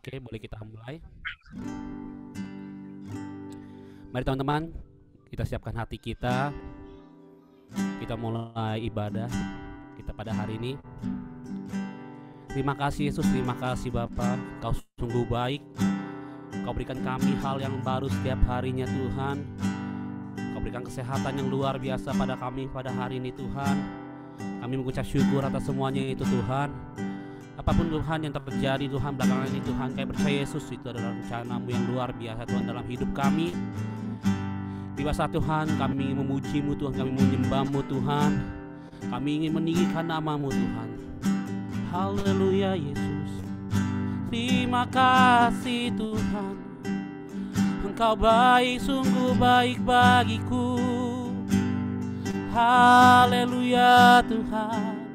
Oke, boleh kita mulai. Mari teman-teman, kita siapkan hati kita. Kita mulai ibadah kita pada hari ini. Terima kasih Yesus, terima kasih Bapa. Kau sungguh baik. Kau berikan kami hal yang baru setiap harinya Tuhan. Kau berikan kesehatan yang luar biasa pada kami pada hari ini Tuhan. Kami mengucap syukur atas semuanya itu Tuhan. Apapun Tuhan yang terjadi Tuhan belakangan ini Tuhan, kami percaya Yesus itu adalah rencana-Mu yang luar biasa Tuhan dalam hidup kami. Di masa Tuhan kami ingin memuji-Mu Tuhan, kami menyembah-Mu Tuhan. Kami ingin meninggikan nama-Mu Tuhan. Haleluya Yesus. Terima kasih Tuhan. Engkau baik, sungguh baik bagiku. Haleluya Tuhan.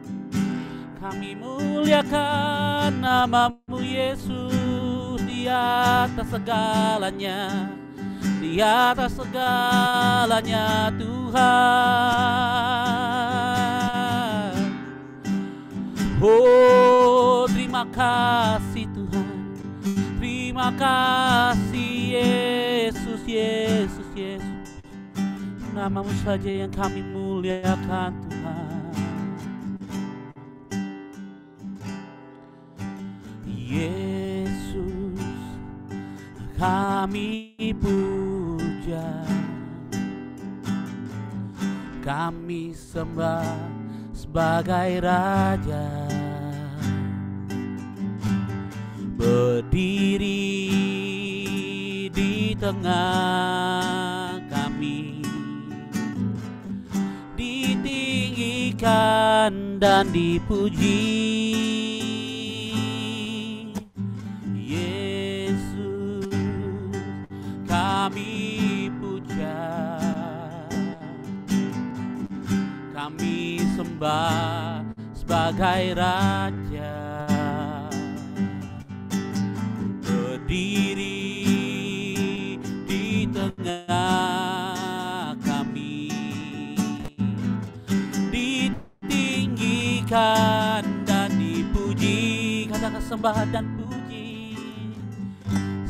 Kami muliakan nama-Mu Yesus di atas segalanya. Di atas segalanya Tuhan. Oh, terima kasih Tuhan. Terima kasih Yesus, Yesus, Yesus. Nama-Mu saja yang kami muliakan Tuhan. Yesus, kami puja, kami sembah sebagai Raja. Berdiri di tengah kami, ditinggikan dan dipuji. Yesus, kami puja, kami sembah sebagai Raja. Berdiri di tengah kami, ditinggikan dan dipuji. Katakan sembah dan puji,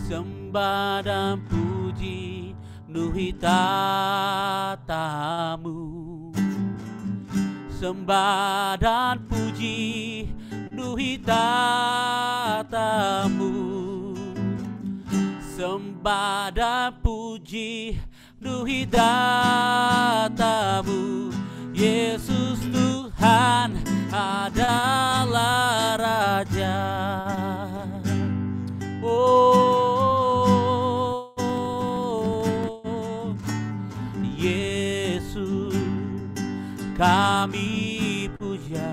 sembah dan puji penuhi tata-Mu. Sembah dan puji penuhi tata-Mu. Sembah dan puji penuhi tata-Mu. Yesus Tuhan adalah Raja. Oh, Yesus kami puja,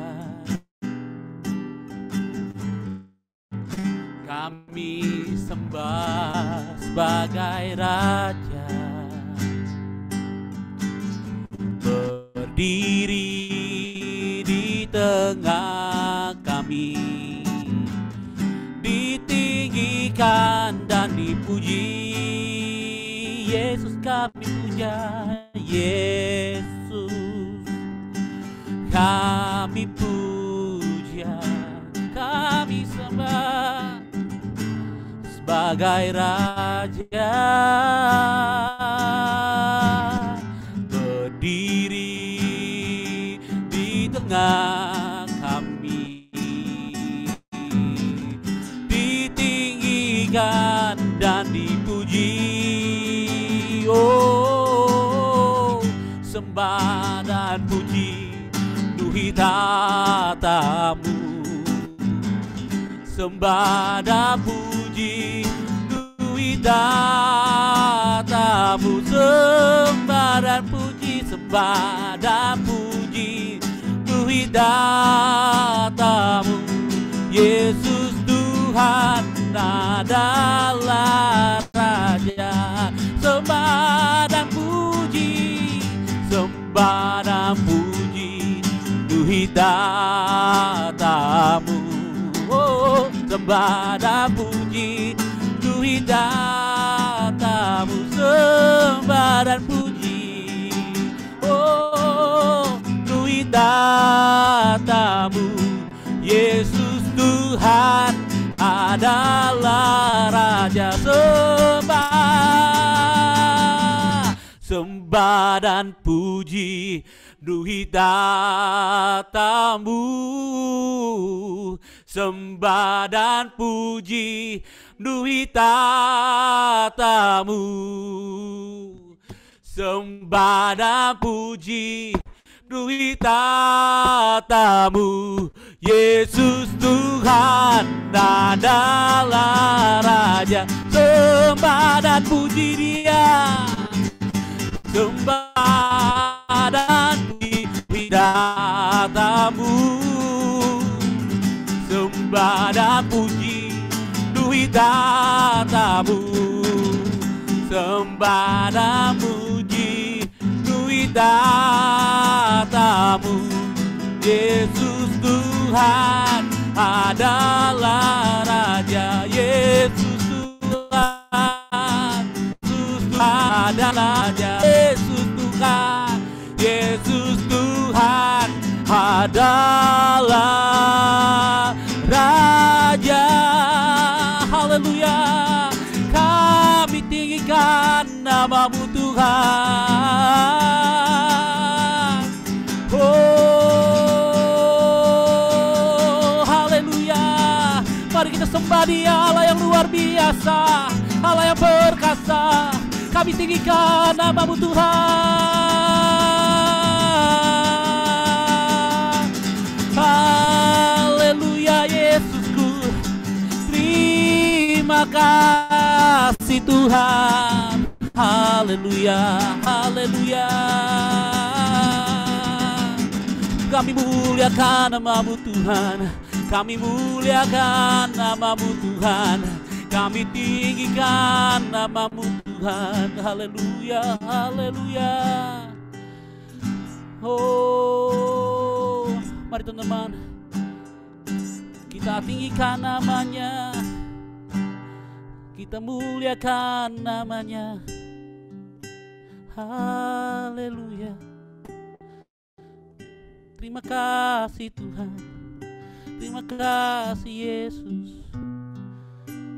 kami sembah sebagai Raja. Berdiri di tengah kami, ditinggikan dan dipuji. Yesus kami puja, Yesus kami puja, kami sembah sebagai Raja. Berdiri di tengah kami, ditinggikan dan dipuji. Oh, sembah dan puji penuhi tata-Mu. Sembah dan puji penuhi tata-Mu. Sembah dan puji, sembah dan puji penuhi tata-Mu. Yesus Tuhan adalah Raja. Sembah dan puji, sembah dan puji penuhi tata-Mu. Oh, sembah dan puji penuhi tata-Mu. Sembah dan puji, oh, penuhi tata-Mu. Yesus Tuhan adalah sembah dan puji duit tatamu, sembah dan puji duit tatamu, sembah dan puji duit tatamu. Yesus Tuhan adalah Raja, sembah dan puji Dia, sembah dan puji tatamu, sembah dan puji duit tatamu, sembah dan puji duit tatamu. Yesus Tuhan adalah Raja, Yesus Tuhan, Yesus Tuhan adalah Raja, Yesus Tuhan, Yesus Tuhan adalah Raja. Haleluya, kami tinggikan nama-Mu Tuhan. Oh, haleluya. Mari kita sembah Dia, Allah yang luar biasa, Allah yang perkasa. Kami tinggikan nama-Mu Tuhan. Haleluya Yesusku, terima kasih Tuhan. Haleluya, haleluya. Kami muliakan nama-Mu Tuhan, kami muliakan nama-Mu Tuhan, kami tinggikan nama-Mu Tuhan. Haleluya, haleluya. Oh, mari teman-teman, kita tinggikan namanya, kita muliakan namanya. Haleluya. Terima kasih Tuhan, terima kasih Yesus.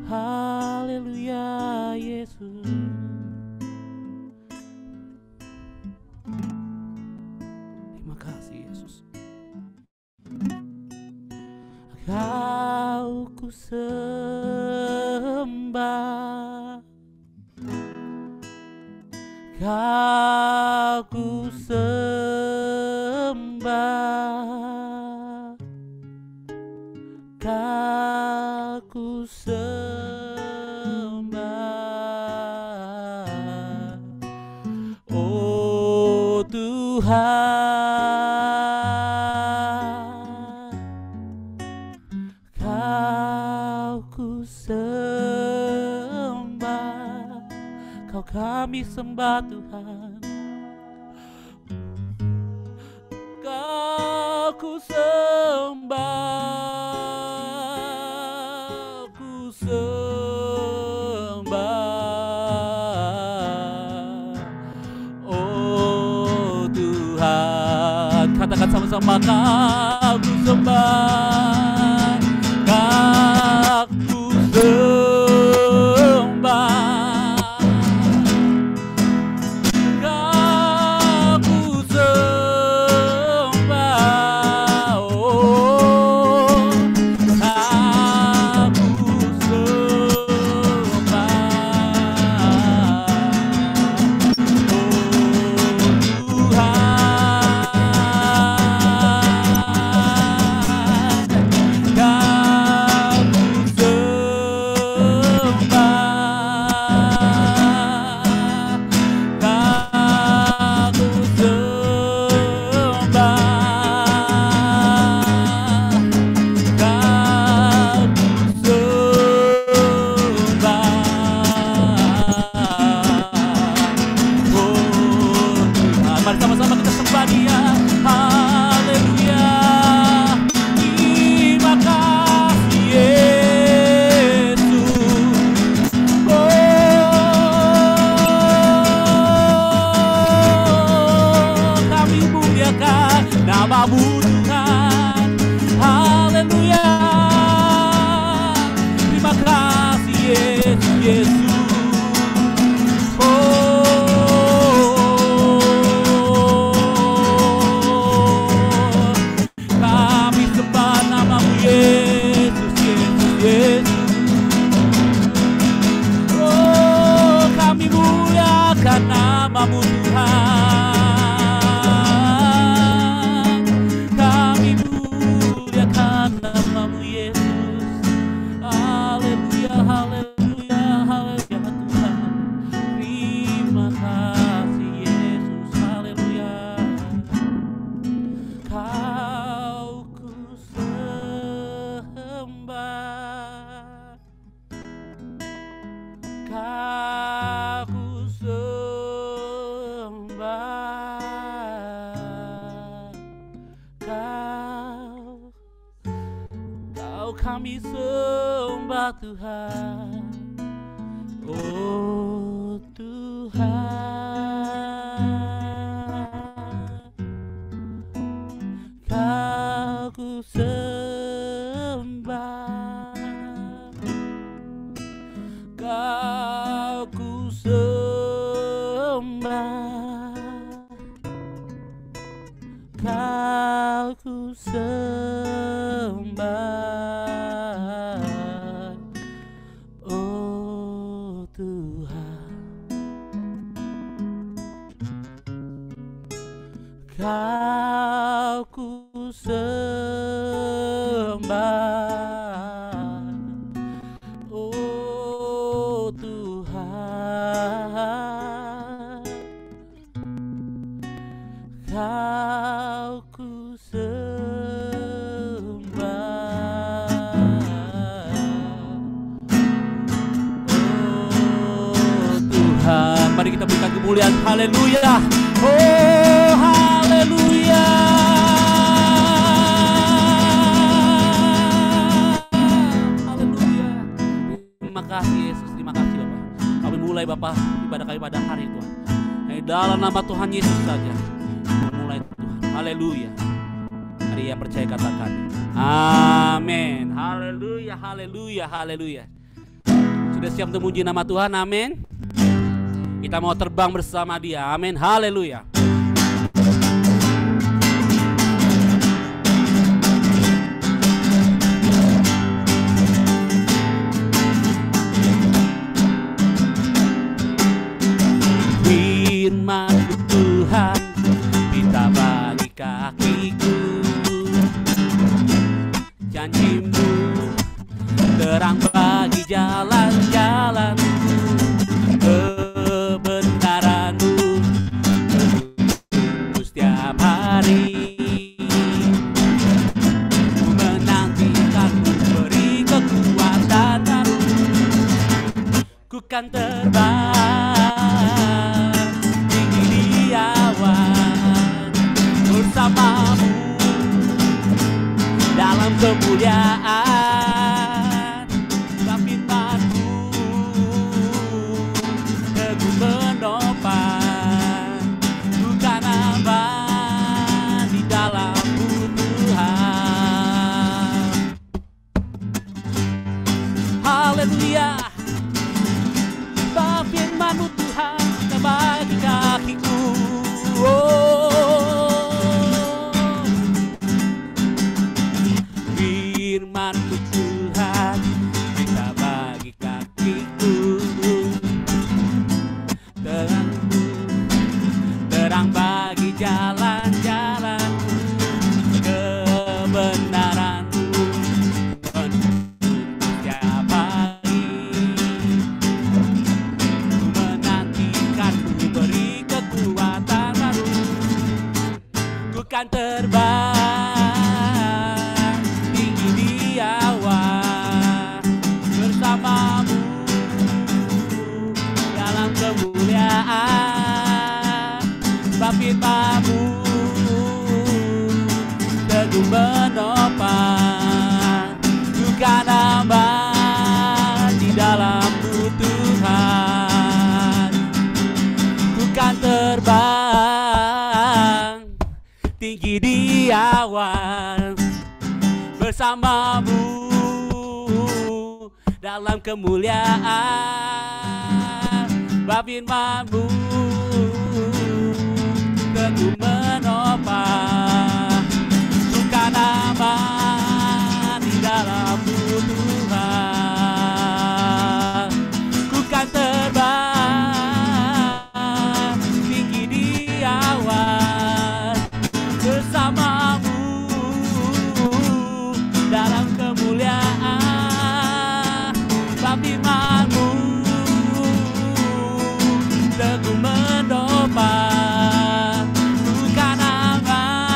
Haleluya Yesus. Terima kasih Yesus. Kau ku sembah, Kau ku sembah, Kau ku sembah, oh Tuhan, Kau ku sembah, Kau kami sembah Tuhan. Kau ku sembah, ku sembah, oh Tuhan. Katakan sama-sama, Kau ku sembah, Kau ku sembah. Oh kami sembah Tuhan, oh Tuhan, Kau ku sembah, Kau ku sembah, Kau ku sembah, oh Tuhan, Kau ku sembah, oh Tuhan, Kau ku sembah, oh Tuhan. Mari kita berikan kemuliaan, haleluya, oh haleluya, haleluya. Terima kasih Yesus, terima kasih Bapak. Kami mulai Bapak ibadah kami pada hari Tuhan, dalam nama Tuhan Yesus saja mulai Tuhan, haleluya. Mari yang percaya katakan amin, haleluya, haleluya, haleluya. Sudah siap untuk memuji nama Tuhan, amin. Kita mau terbang bersama Dia, amin, haleluya. Firman Tuhan pita bagi kakiku, janjimu terang bagi jalan-jalanku, kebenaranmu menunggu setiap hari. Ku menantikanmu, beri kekuatan baru, ku kan terbang tinggi di awan bersamamu dalam kemuliaan. Firman-Mu teguh menopang, ku kan aman di dalam-Mu Tuhan. Haleluya. Firman-Mu Tuhan bagi kakiku, oh. Firman-Mu Tuhan kita bagi kakiku, terang bagi jalan-jalanku, kebenaran-Mu menuntun setiap hari. Ku menantikan-Mu, beri kekuatan baru, ku kan terbang tinggi di awan bersamamu dalam kemuliaan. Firman-Mu teguh menopang, ku kan aman di dalam-Mu Tuhan. Ku kan terbang tinggi di awan bersama-Mu dalam kemuliaan. Firman-Mu teguh menopang, ku kan aman di dalam-Mu Tuhan. Ku kan terbang tinggi di awan bersama-Mu dalam kemuliaan. Firman-Mu teguh menopang, ku kan aman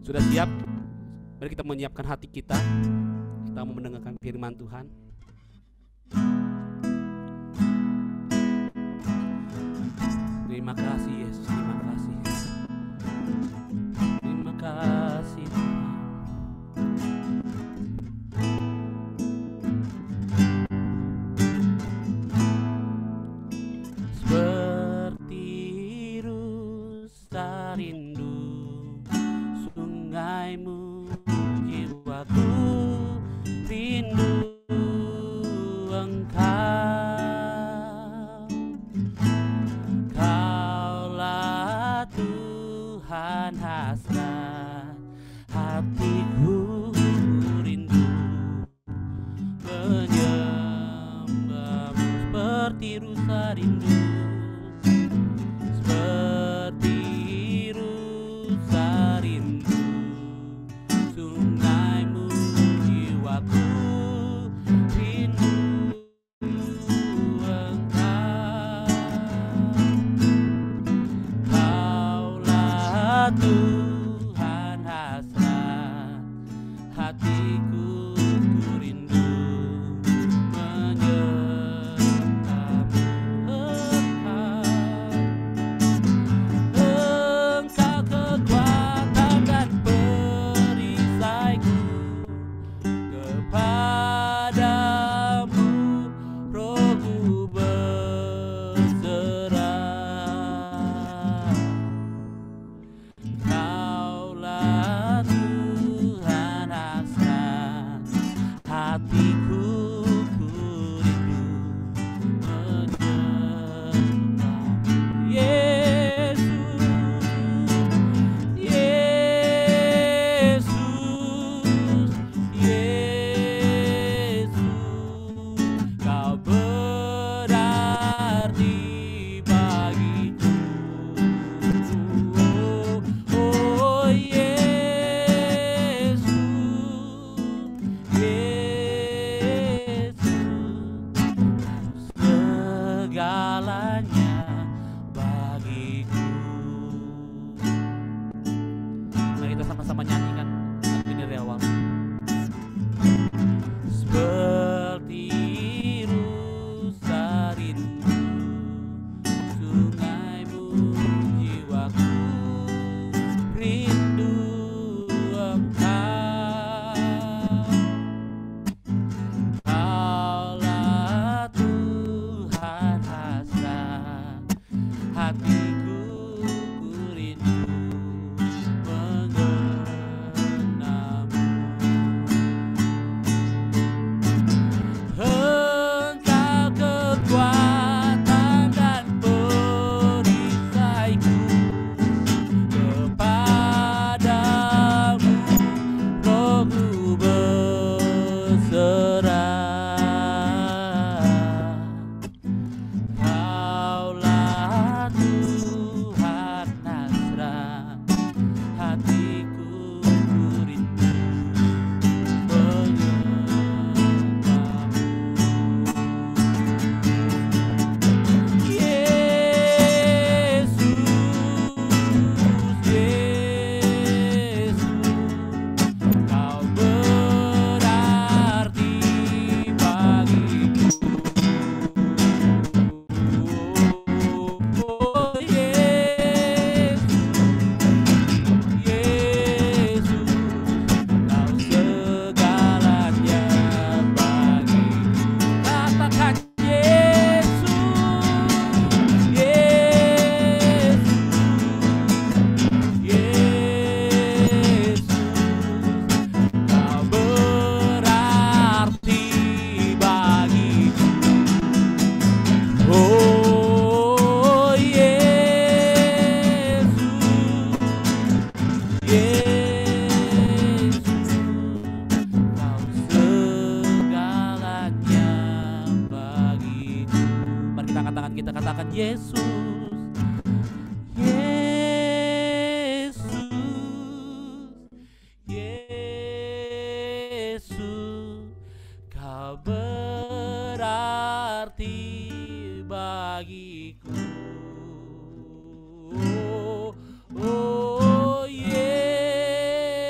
Sudah siap? Mari kita menyiapkan hati kita. Kita mau mendengarkan firman Tuhan. Terima kasih Yesus, terima kasih. Terima kasih Tuhan. Seperti rusa rindu sungaimu, jiwaku rindu Engkau. Kaulah Tuhan hasrat hatiku, rindu menyembahmu seperti rusa rindu. Seperti rusa rindu sungaimu, jiwaku rindu Engkau. Kaulah Tuhan hasrat hatiku, ku rindu menyembahmu. Engkau kekuatan dan perisaiku, kepadamu rohku berserah. Kaulah Tuhan hasrat hatiku, ku rindu menyembahmu. Yesus, Yesus, Yesus, Kau berarti bagiku. Oh Yesus, Yesus, Kau segalanya bagiku. Mari kita sama-sama nyanyikan lagu ini dari awal. Seperti rusa rindu sungaimu, jiwaku rindu Engkau. Kaulah Tuhan hasrat hatiku, ku rindu mengenalmu. Engkau kekuatan dan perisaiku, kepadamu rohku berserah. Kaulah Tuhan hasrat hatiku, ku rindu menyembahmu. Yesus, Yesus, Kau berarti bagiku. Oh Yesus, Yesus, Kau segalanya bagiku. Katakan Yesus, Yesus, Yesus, Kau berarti bagiku. Oh Yesus, Yesus, Kau segalanya bagiku. Mari kita angkat tangan kita, katakan Yesus, Yesus, Yesus, Kau berarti bagiku. Oh, oh Yesus,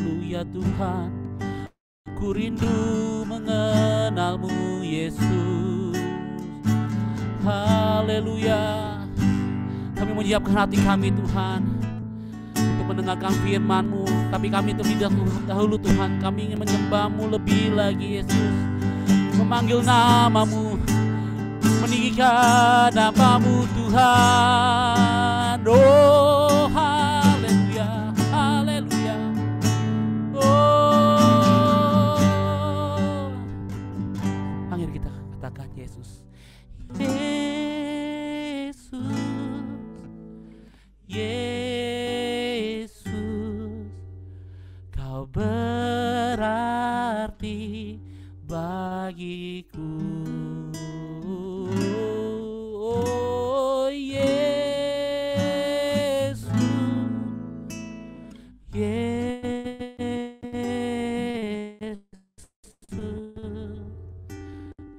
haleluya Tuhan. Ku rindu mengenalmu Yesus. Haleluya. Kami menyiapkan hati kami Tuhan untuk mendengarkan firman-Mu. Tapi kami terlebih dahulu Tuhan, kami ingin menyembah-Mu lebih lagi Yesus. Memanggil nama-Mu, meninggikan nama-Mu Tuhan. Oh haleluya, haleluya. Oh, panggil kita, katakan Yesus. Yesus, Yesus, Kau berarti bagiku. Oh Yesus, Yesus,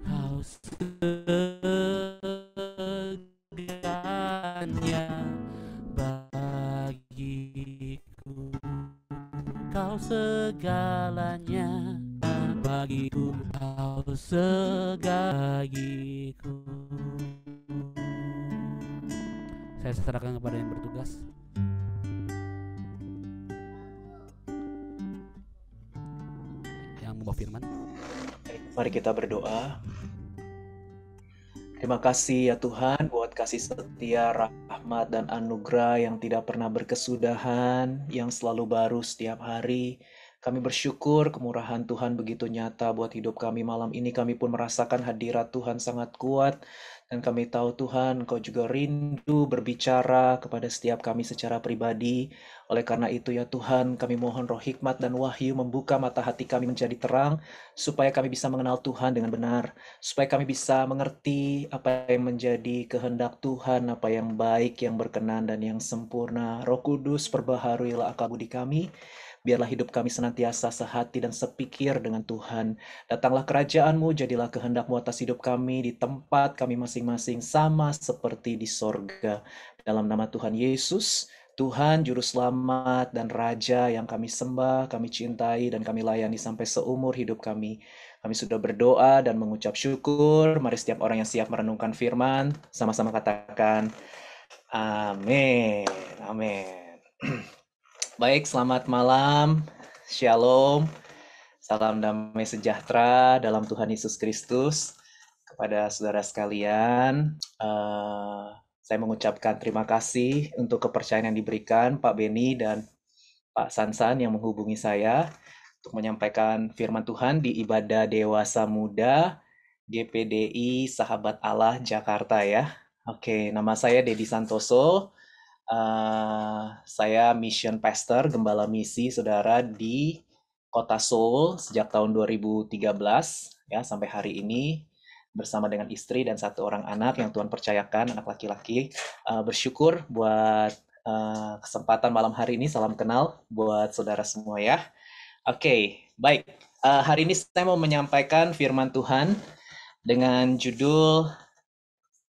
Kau segalanya bagiku. Kau segalanya bagiku, Kau bagiku. Saya serahkan kepada yang bertugas. Yang membawa firman. Mari kita berdoa. Terima kasih ya Tuhan buat kasih setia, rahmat, dan anugerah yang tidak pernah berkesudahan, yang selalu baru setiap hari. Kami bersyukur kemurahan Tuhan begitu nyata buat hidup kami malam ini. Kami pun merasakan hadirat Tuhan sangat kuat. Dan kami tahu Tuhan, Engkau juga rindu berbicara kepada setiap kami secara pribadi. Oleh karena itu ya Tuhan, kami mohon roh hikmat dan wahyu membuka mata hati kami menjadi terang, supaya kami bisa mengenal Tuhan dengan benar. Supaya kami bisa mengerti apa yang menjadi kehendak Tuhan, apa yang baik, yang berkenan, dan yang sempurna. Roh Kudus, perbaharuilah akal budi kami. Biarlah hidup kami senantiasa sehati dan sepikir dengan Tuhan. Datanglah kerajaan-Mu, jadilah kehendak-Mu atas hidup kami di tempat kami masing-masing, sama seperti di sorga. Dalam nama Tuhan Yesus, Tuhan Juru Selamat dan Raja yang kami sembah, kami cintai, dan kami layani sampai seumur hidup kami. Kami sudah berdoa dan mengucap syukur. Mari setiap orang yang siap merenungkan firman, sama-sama katakan, amin, amin. Baik, selamat malam, shalom, salam damai sejahtera dalam Tuhan Yesus Kristus. Kepada saudara sekalian, saya mengucapkan terima kasih untuk kepercayaan yang diberikan Pak Beni dan Pak Sansan yang menghubungi saya untuk menyampaikan firman Tuhan di ibadah Dewasa Muda GPDI Sahabat Allah Jakarta ya. Oke, nama saya Dedi Santoso. Saya mission pastor, gembala misi saudara di kota Seoul sejak tahun 2013 ya sampai hari ini bersama dengan istri dan satu orang anak yang Tuhan percayakan, anak laki-laki. Bersyukur buat kesempatan malam hari ini. Salam kenal buat saudara semua ya. Oke, baik. Hari ini saya mau menyampaikan firman Tuhan dengan judul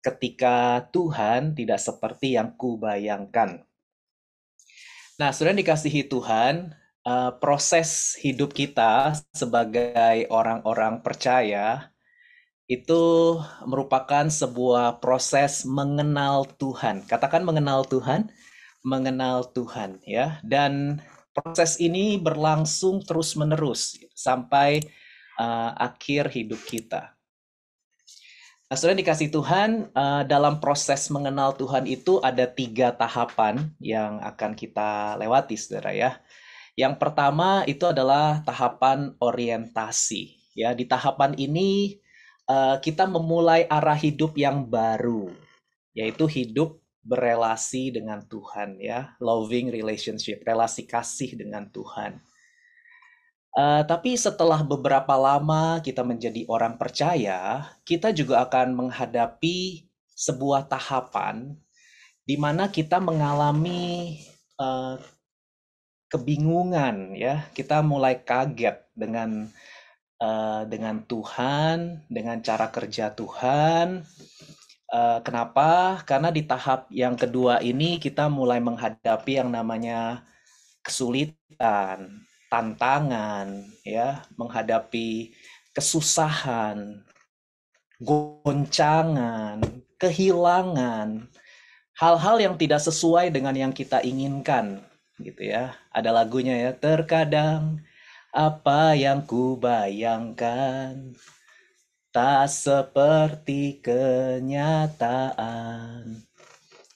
Ketika Tuhan Tidak Seperti Yang Kubayangkan. Nah, saudara dikasihi Tuhan, proses hidup kita sebagai orang-orang percaya itu merupakan sebuah proses mengenal Tuhan. Katakan mengenal Tuhan, ya. Dan proses ini berlangsung terus-menerus sampai akhir hidup kita. Nah, saudara dikasih Tuhan, dalam proses mengenal Tuhan itu ada 3 tahapan yang akan kita lewati, saudara ya. Yang pertama itu adalah tahapan orientasi. Ya, di tahapan ini kita memulai arah hidup yang baru, yaitu hidup berelasi dengan Tuhan, ya, loving relationship, relasi kasih dengan Tuhan. Tapi setelah beberapa lama kita menjadi orang percaya, kita juga akan menghadapi sebuah tahapan di mana kita mengalami kebingungan, ya. Kita mulai kaget dengan Tuhan, dengan cara kerja Tuhan. Kenapa? Karena di tahap yang kedua ini kita mulai menghadapi yang namanya kesulitan, tantangan, ya, menghadapi kesusahan, goncangan, kehilangan, hal-hal yang tidak sesuai dengan yang kita inginkan, gitu ya. Ada lagunya ya, terkadang apa yang ku bayangkan tak seperti kenyataan,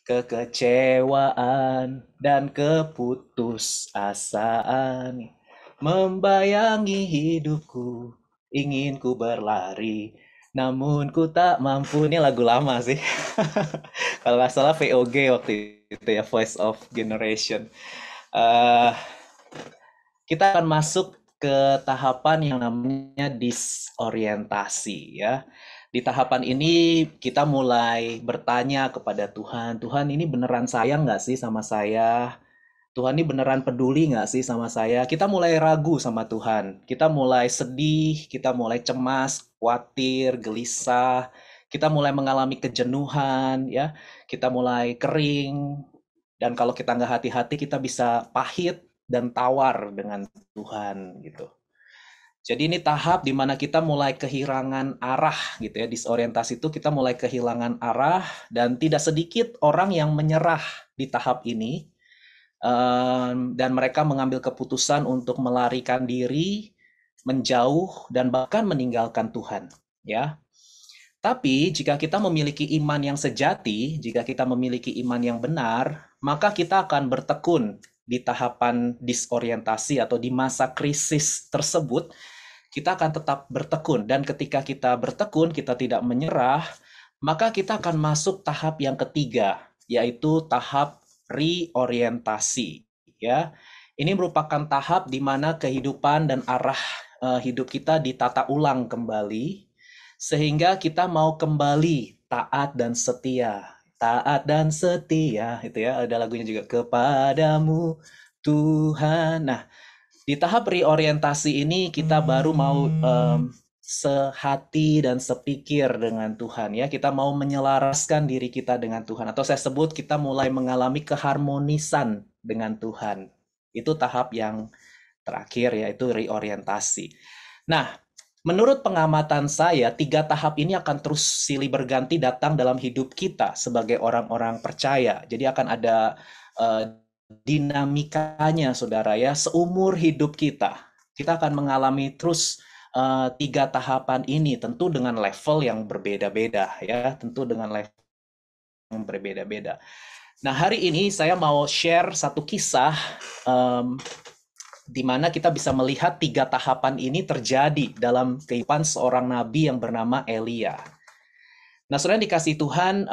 kekecewaan dan keputusasaan membayangi hidupku, ingin ku berlari, namun ku tak mampu. Ini lagu lama sih. Kalau nggak salah VOG waktu itu ya, Voice of Generation. Eh, kita akan masuk ke tahapan yang namanya disorientasi ya. Di tahapan ini kita mulai bertanya kepada Tuhan, Tuhan ini beneran sayang nggak sih sama saya? Tuhan ini beneran peduli nggak sih sama saya? Kita mulai ragu sama Tuhan. Kita mulai sedih, kita mulai cemas, khawatir, gelisah. Kita mulai mengalami kejenuhan, ya. Kita mulai kering. Dan kalau kita nggak hati-hati, kita bisa pahit dan tawar dengan Tuhan, gitu. Jadi ini tahap di mana kita mulai kehilangan arah, gitu ya. Disorientasi itu kita mulai kehilangan arah, dan tidak sedikit orang yang menyerah di tahap ini. Dan mereka mengambil keputusan untuk melarikan diri, menjauh, dan bahkan meninggalkan Tuhan. Ya, tapi jika kita memiliki iman yang sejati, jika kita memiliki iman yang benar, maka kita akan bertekun di tahapan disorientasi atau di masa krisis tersebut. Kita akan tetap bertekun, dan ketika kita bertekun, kita tidak menyerah, maka kita akan masuk tahap yang ketiga, yaitu tahap reorientasi. Ya, ini merupakan tahap di mana kehidupan dan arah hidup kita ditata ulang kembali, sehingga kita mau kembali taat dan setia. Taat dan setia, itu ya, ada lagunya juga, kepadamu Tuhan. Nah, di tahap reorientasi ini kita baru mau sehati dan sepikir dengan Tuhan, ya. Kita mau menyelaraskan diri kita dengan Tuhan, atau saya sebut kita mulai mengalami keharmonisan dengan Tuhan. Itu tahap yang terakhir, yaitu reorientasi. Nah, menurut pengamatan saya, 3 tahap ini akan terus silih berganti datang dalam hidup kita sebagai orang-orang percaya. Jadi akan ada dinamikanya, saudara, ya, seumur hidup kita. Kita akan mengalami terus 3 tahapan ini, tentu dengan level yang berbeda-beda, ya, tentu dengan level yang berbeda-beda. Nah, hari ini saya mau share satu kisah di mana kita bisa melihat 3 tahapan ini terjadi dalam kehidupan seorang nabi yang bernama Elia. Nah, saudara dikasih Tuhan,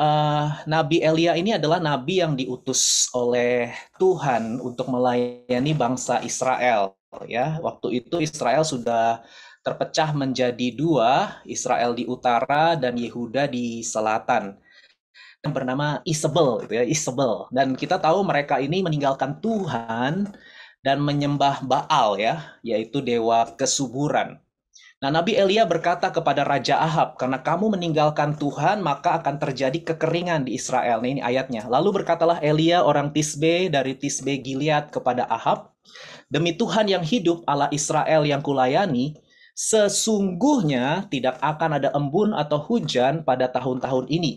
Nabi Elia ini adalah nabi yang diutus oleh Tuhan untuk melayani bangsa Israel. Ya, waktu itu Israel sudah terpecah menjadi 2, Israel di utara dan Yehuda di selatan. Yang bernama Isabel, gitu ya, Isabel. Dan kita tahu mereka ini meninggalkan Tuhan dan menyembah Baal, ya, yaitu dewa kesuburan. Nah, Nabi Elia berkata kepada Raja Ahab, karena kamu meninggalkan Tuhan, maka akan terjadi kekeringan di Israel. Nah, ini ayatnya. Lalu berkatalah Elia orang Tisbe dari Tisbe Gilead kepada Ahab, demi Tuhan yang hidup, Allah Israel yang kulayani, sesungguhnya tidak akan ada embun atau hujan pada tahun-tahun ini,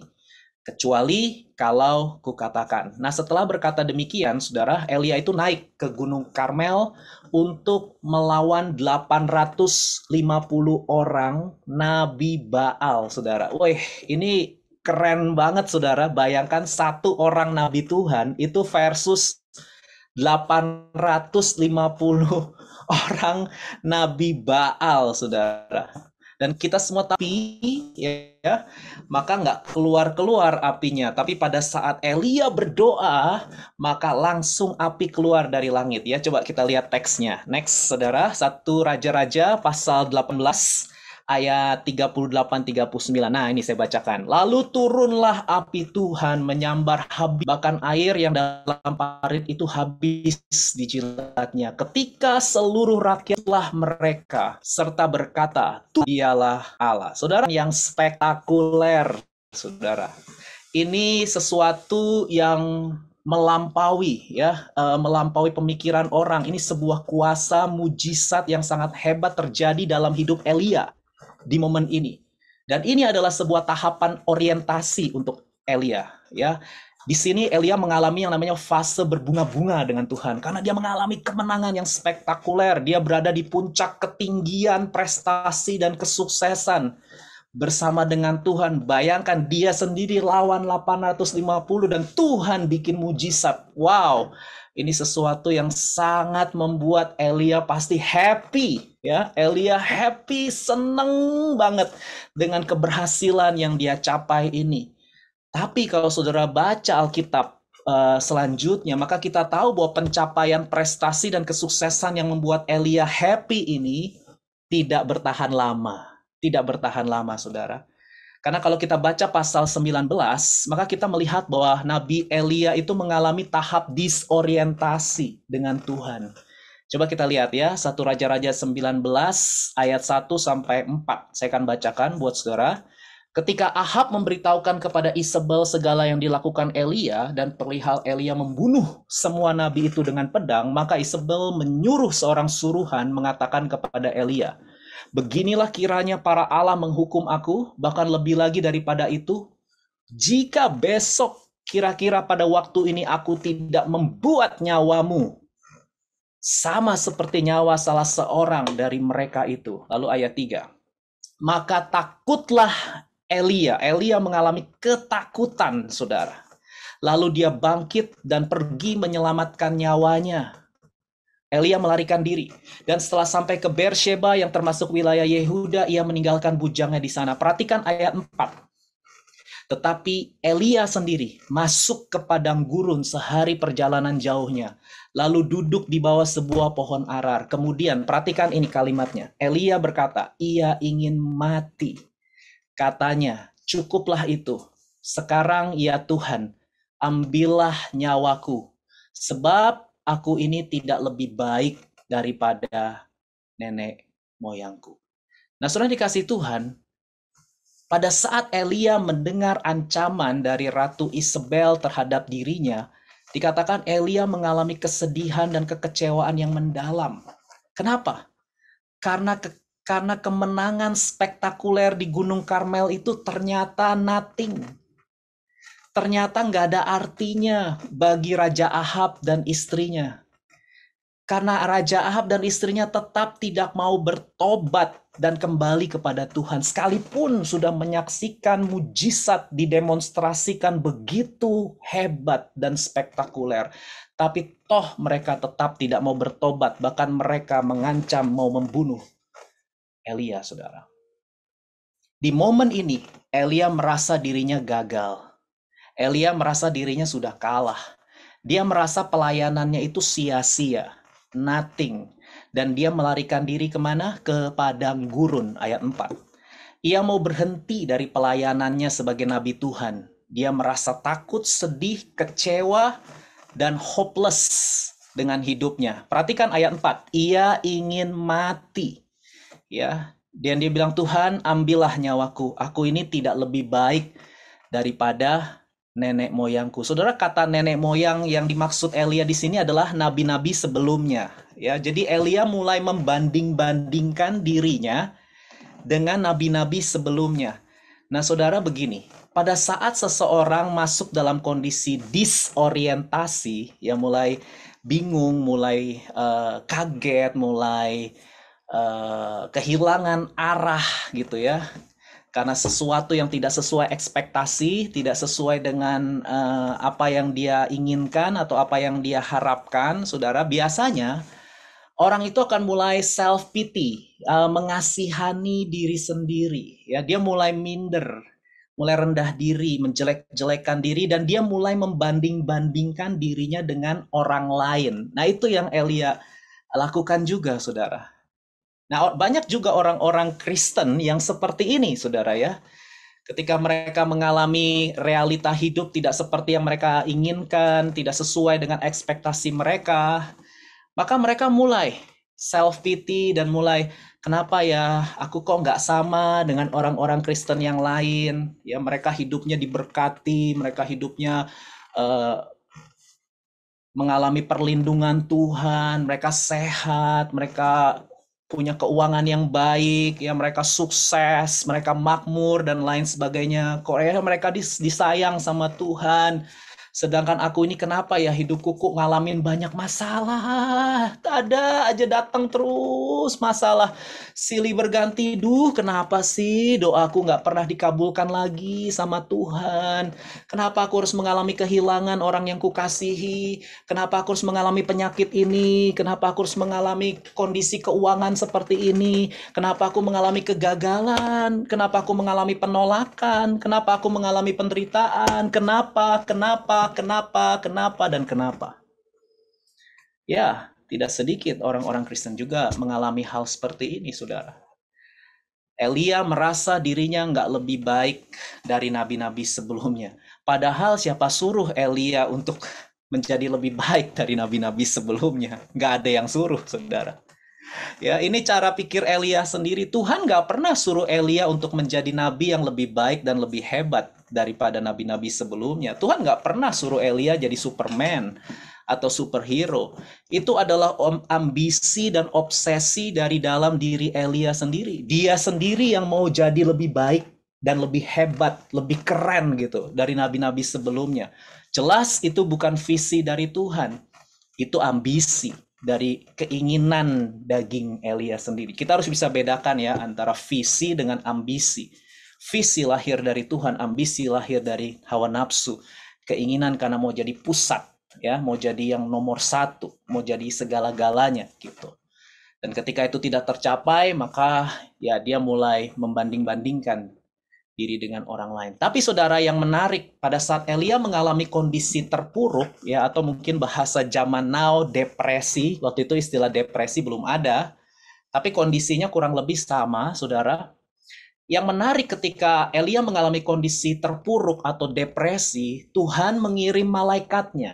kecuali kalau kukatakan. Nah, setelah berkata demikian, saudara, Elia itu naik ke Gunung Karmel untuk melawan 850 orang Nabi Baal, saudara. Wih, ini keren banget, saudara. Bayangkan satu orang Nabi Tuhan itu versus 850 orang Nabi Baal, saudara. Dan kita semua tapi ya, maka nggak keluar-keluar apinya. Tapi pada saat Elia berdoa, maka langsung api keluar dari langit. Ya, coba kita lihat teksnya. Next, saudara, 1 Raja-Raja pasal 18 ayat 38-39. Nah, ini saya bacakan. Lalu turunlah api Tuhan menyambar habis, bahkan air yang dalam parit itu habis dijilatnya. Ketika seluruh rakyatlah mereka serta berkata, Dialah Allah. Saudara, yang spektakuler, saudara. Ini sesuatu yang melampaui pemikiran orang. Ini sebuah kuasa mujizat yang sangat hebat terjadi dalam hidup Elia di momen ini. Dan ini adalah sebuah tahapan orientasi untuk Elia, ya. Di sini Elia mengalami yang namanya fase berbunga-bunga dengan Tuhan karena dia mengalami kemenangan yang spektakuler. Dia berada di puncak ketinggian prestasi dan kesuksesan bersama dengan Tuhan. Bayangkan dia sendiri lawan 850 dan Tuhan bikin mujizat. Wow, ini sesuatu yang sangat membuat Elia pasti happy, ya. Elia happy, seneng banget dengan keberhasilan yang dia capai ini. Tapi kalau saudara baca Alkitab selanjutnya, maka kita tahu bahwa pencapaian prestasi dan kesuksesan yang membuat Elia happy ini tidak bertahan lama. Tidak bertahan lama, saudara. Karena kalau kita baca pasal 19, maka kita melihat bahwa Nabi Elia itu mengalami tahap disorientasi dengan Tuhan. Coba kita lihat ya, 1 Raja-Raja 19 ayat 1 sampai 4. Saya akan bacakan buat saudara. Ketika Ahab memberitahukan kepada Isabel segala yang dilakukan Elia dan perihal Elia membunuh semua nabi itu dengan pedang, maka Isabel menyuruh seorang suruhan mengatakan kepada Elia, "Beginilah kiranya para Allah menghukum aku, bahkan lebih lagi daripada itu, jika besok kira-kira pada waktu ini aku tidak membuat nyawamu sama seperti nyawa salah seorang dari mereka itu." Lalu ayat 3. Maka takutlah Elia mengalami ketakutan, saudara. Lalu dia bangkit dan pergi menyelamatkan nyawanya. Elia melarikan diri. Dan setelah sampai ke Beersheba yang termasuk wilayah Yehuda, ia meninggalkan bujangnya di sana. Perhatikan ayat 4. Tetapi Elia sendiri masuk ke padang gurun sehari perjalanan jauhnya. Lalu duduk di bawah sebuah pohon arar. Kemudian, perhatikan ini kalimatnya. Elia berkata, ia ingin mati. Katanya, cukuplah itu. Sekarang ya Tuhan, ambillah nyawaku. Sebab aku ini tidak lebih baik daripada nenek moyangku. Nah, saudara dikasih Tuhan, pada saat Elia mendengar ancaman dari Ratu Isabel terhadap dirinya, dikatakan Elia mengalami kesedihan dan kekecewaan yang mendalam. Kenapa? Karena kemenangan spektakuler di Gunung Karmel itu ternyata nothing. Ternyata nggak ada artinya bagi Raja Ahab dan istrinya. Karena Raja Ahab dan istrinya tetap tidak mau bertobat dan kembali kepada Tuhan. Sekalipun sudah menyaksikan mujizat didemonstrasikan begitu hebat dan spektakuler. Tapi toh mereka tetap tidak mau bertobat. Bahkan mereka mengancam mau membunuh Elia, saudara. Di momen ini, Elia merasa dirinya gagal. Elia merasa dirinya sudah kalah. Dia merasa pelayanannya itu sia-sia, nothing. Dan dia melarikan diri kemana? Ke padang gurun, ayat 4. Ia mau berhenti dari pelayanannya sebagai nabi Tuhan. Dia merasa takut, sedih, kecewa, dan hopeless dengan hidupnya. Perhatikan ayat 4. Ia ingin mati. Ya, dan dia bilang, Tuhan, ambillah nyawaku. Aku ini tidak lebih baik daripada nenek moyangku. Saudara, kata nenek moyang yang dimaksud Elia di sini adalah nabi-nabi sebelumnya. Ya, jadi Elia mulai membanding-bandingkan dirinya dengan nabi-nabi sebelumnya. Nah, saudara, begini, pada saat seseorang masuk dalam kondisi disorientasi, ya mulai bingung, mulai kaget, mulai kehilangan arah gitu ya, karena sesuatu yang tidak sesuai ekspektasi, tidak sesuai dengan apa yang dia inginkan atau apa yang dia harapkan, saudara, biasanya orang itu akan mulai self pity, mengasihani diri sendiri, ya. Dia mulai minder, mulai rendah diri, menjelek-jelekan diri, dan dia mulai membanding-bandingkan dirinya dengan orang lain. Nah, itu yang Elia lakukan juga, saudara. Nah, banyak juga orang-orang Kristen yang seperti ini, saudara ya. Ketika mereka mengalami realita hidup tidak seperti yang mereka inginkan, tidak sesuai dengan ekspektasi mereka, maka mereka mulai self-pity dan mulai, kenapa ya aku kok nggak sama dengan orang-orang Kristen yang lain? Ya, mereka hidupnya diberkati, mereka hidupnya mengalami perlindungan Tuhan, mereka sehat, mereka punya keuangan yang baik, ya mereka sukses, mereka makmur dan lain sebagainya. Kok ya mereka disayang sama Tuhan. Sedangkan aku ini kenapa ya hidupku kok ngalamin banyak masalah. Ada aja datang terus masalah. Silih berganti. Duh, kenapa sih doaku nggak pernah dikabulkan lagi sama Tuhan? Kenapa aku harus mengalami kehilangan orang yang kukasihi? Kenapa aku harus mengalami penyakit ini? Kenapa aku harus mengalami kondisi keuangan seperti ini? Kenapa aku mengalami kegagalan? Kenapa aku mengalami penolakan? Kenapa aku mengalami penderitaan? Kenapa, dan kenapa? Ya, tidak sedikit orang-orang Kristen juga mengalami hal seperti ini, saudara. Elia merasa dirinya nggak lebih baik dari nabi-nabi sebelumnya. Padahal siapa suruh Elia untuk menjadi lebih baik dari nabi-nabi sebelumnya? Nggak ada yang suruh, saudara. Ya, ini cara pikir Elia sendiri. Tuhan nggak pernah suruh Elia untuk menjadi nabi yang lebih baik dan lebih hebat daripada nabi-nabi sebelumnya. Tuhan nggak pernah suruh Elia jadi Superman atau superhero. Itu adalah ambisi dan obsesi dari dalam diri Elia sendiri. Dia sendiri yang mau jadi lebih baik dan lebih hebat, lebih keren gitu dari nabi-nabi sebelumnya. Jelas itu bukan visi dari Tuhan. Itu ambisi dari keinginan daging Elia sendiri. Kita harus bisa bedakan ya antara visi dengan ambisi. Visi lahir dari Tuhan, ambisi lahir dari hawa nafsu. Keinginan karena mau jadi pusat, ya, mau jadi yang nomor satu, mau jadi segala-galanya gitu. Dan ketika itu tidak tercapai, maka ya dia mulai membanding-bandingkan diri dengan orang lain. Tapi saudara, yang menarik, pada saat Elia mengalami kondisi terpuruk, ya, atau mungkin bahasa zaman now, depresi. Waktu itu istilah depresi belum ada, tapi kondisinya kurang lebih sama, saudara. Yang menarik, ketika Elia mengalami kondisi terpuruk atau depresi, Tuhan mengirim malaikatnya,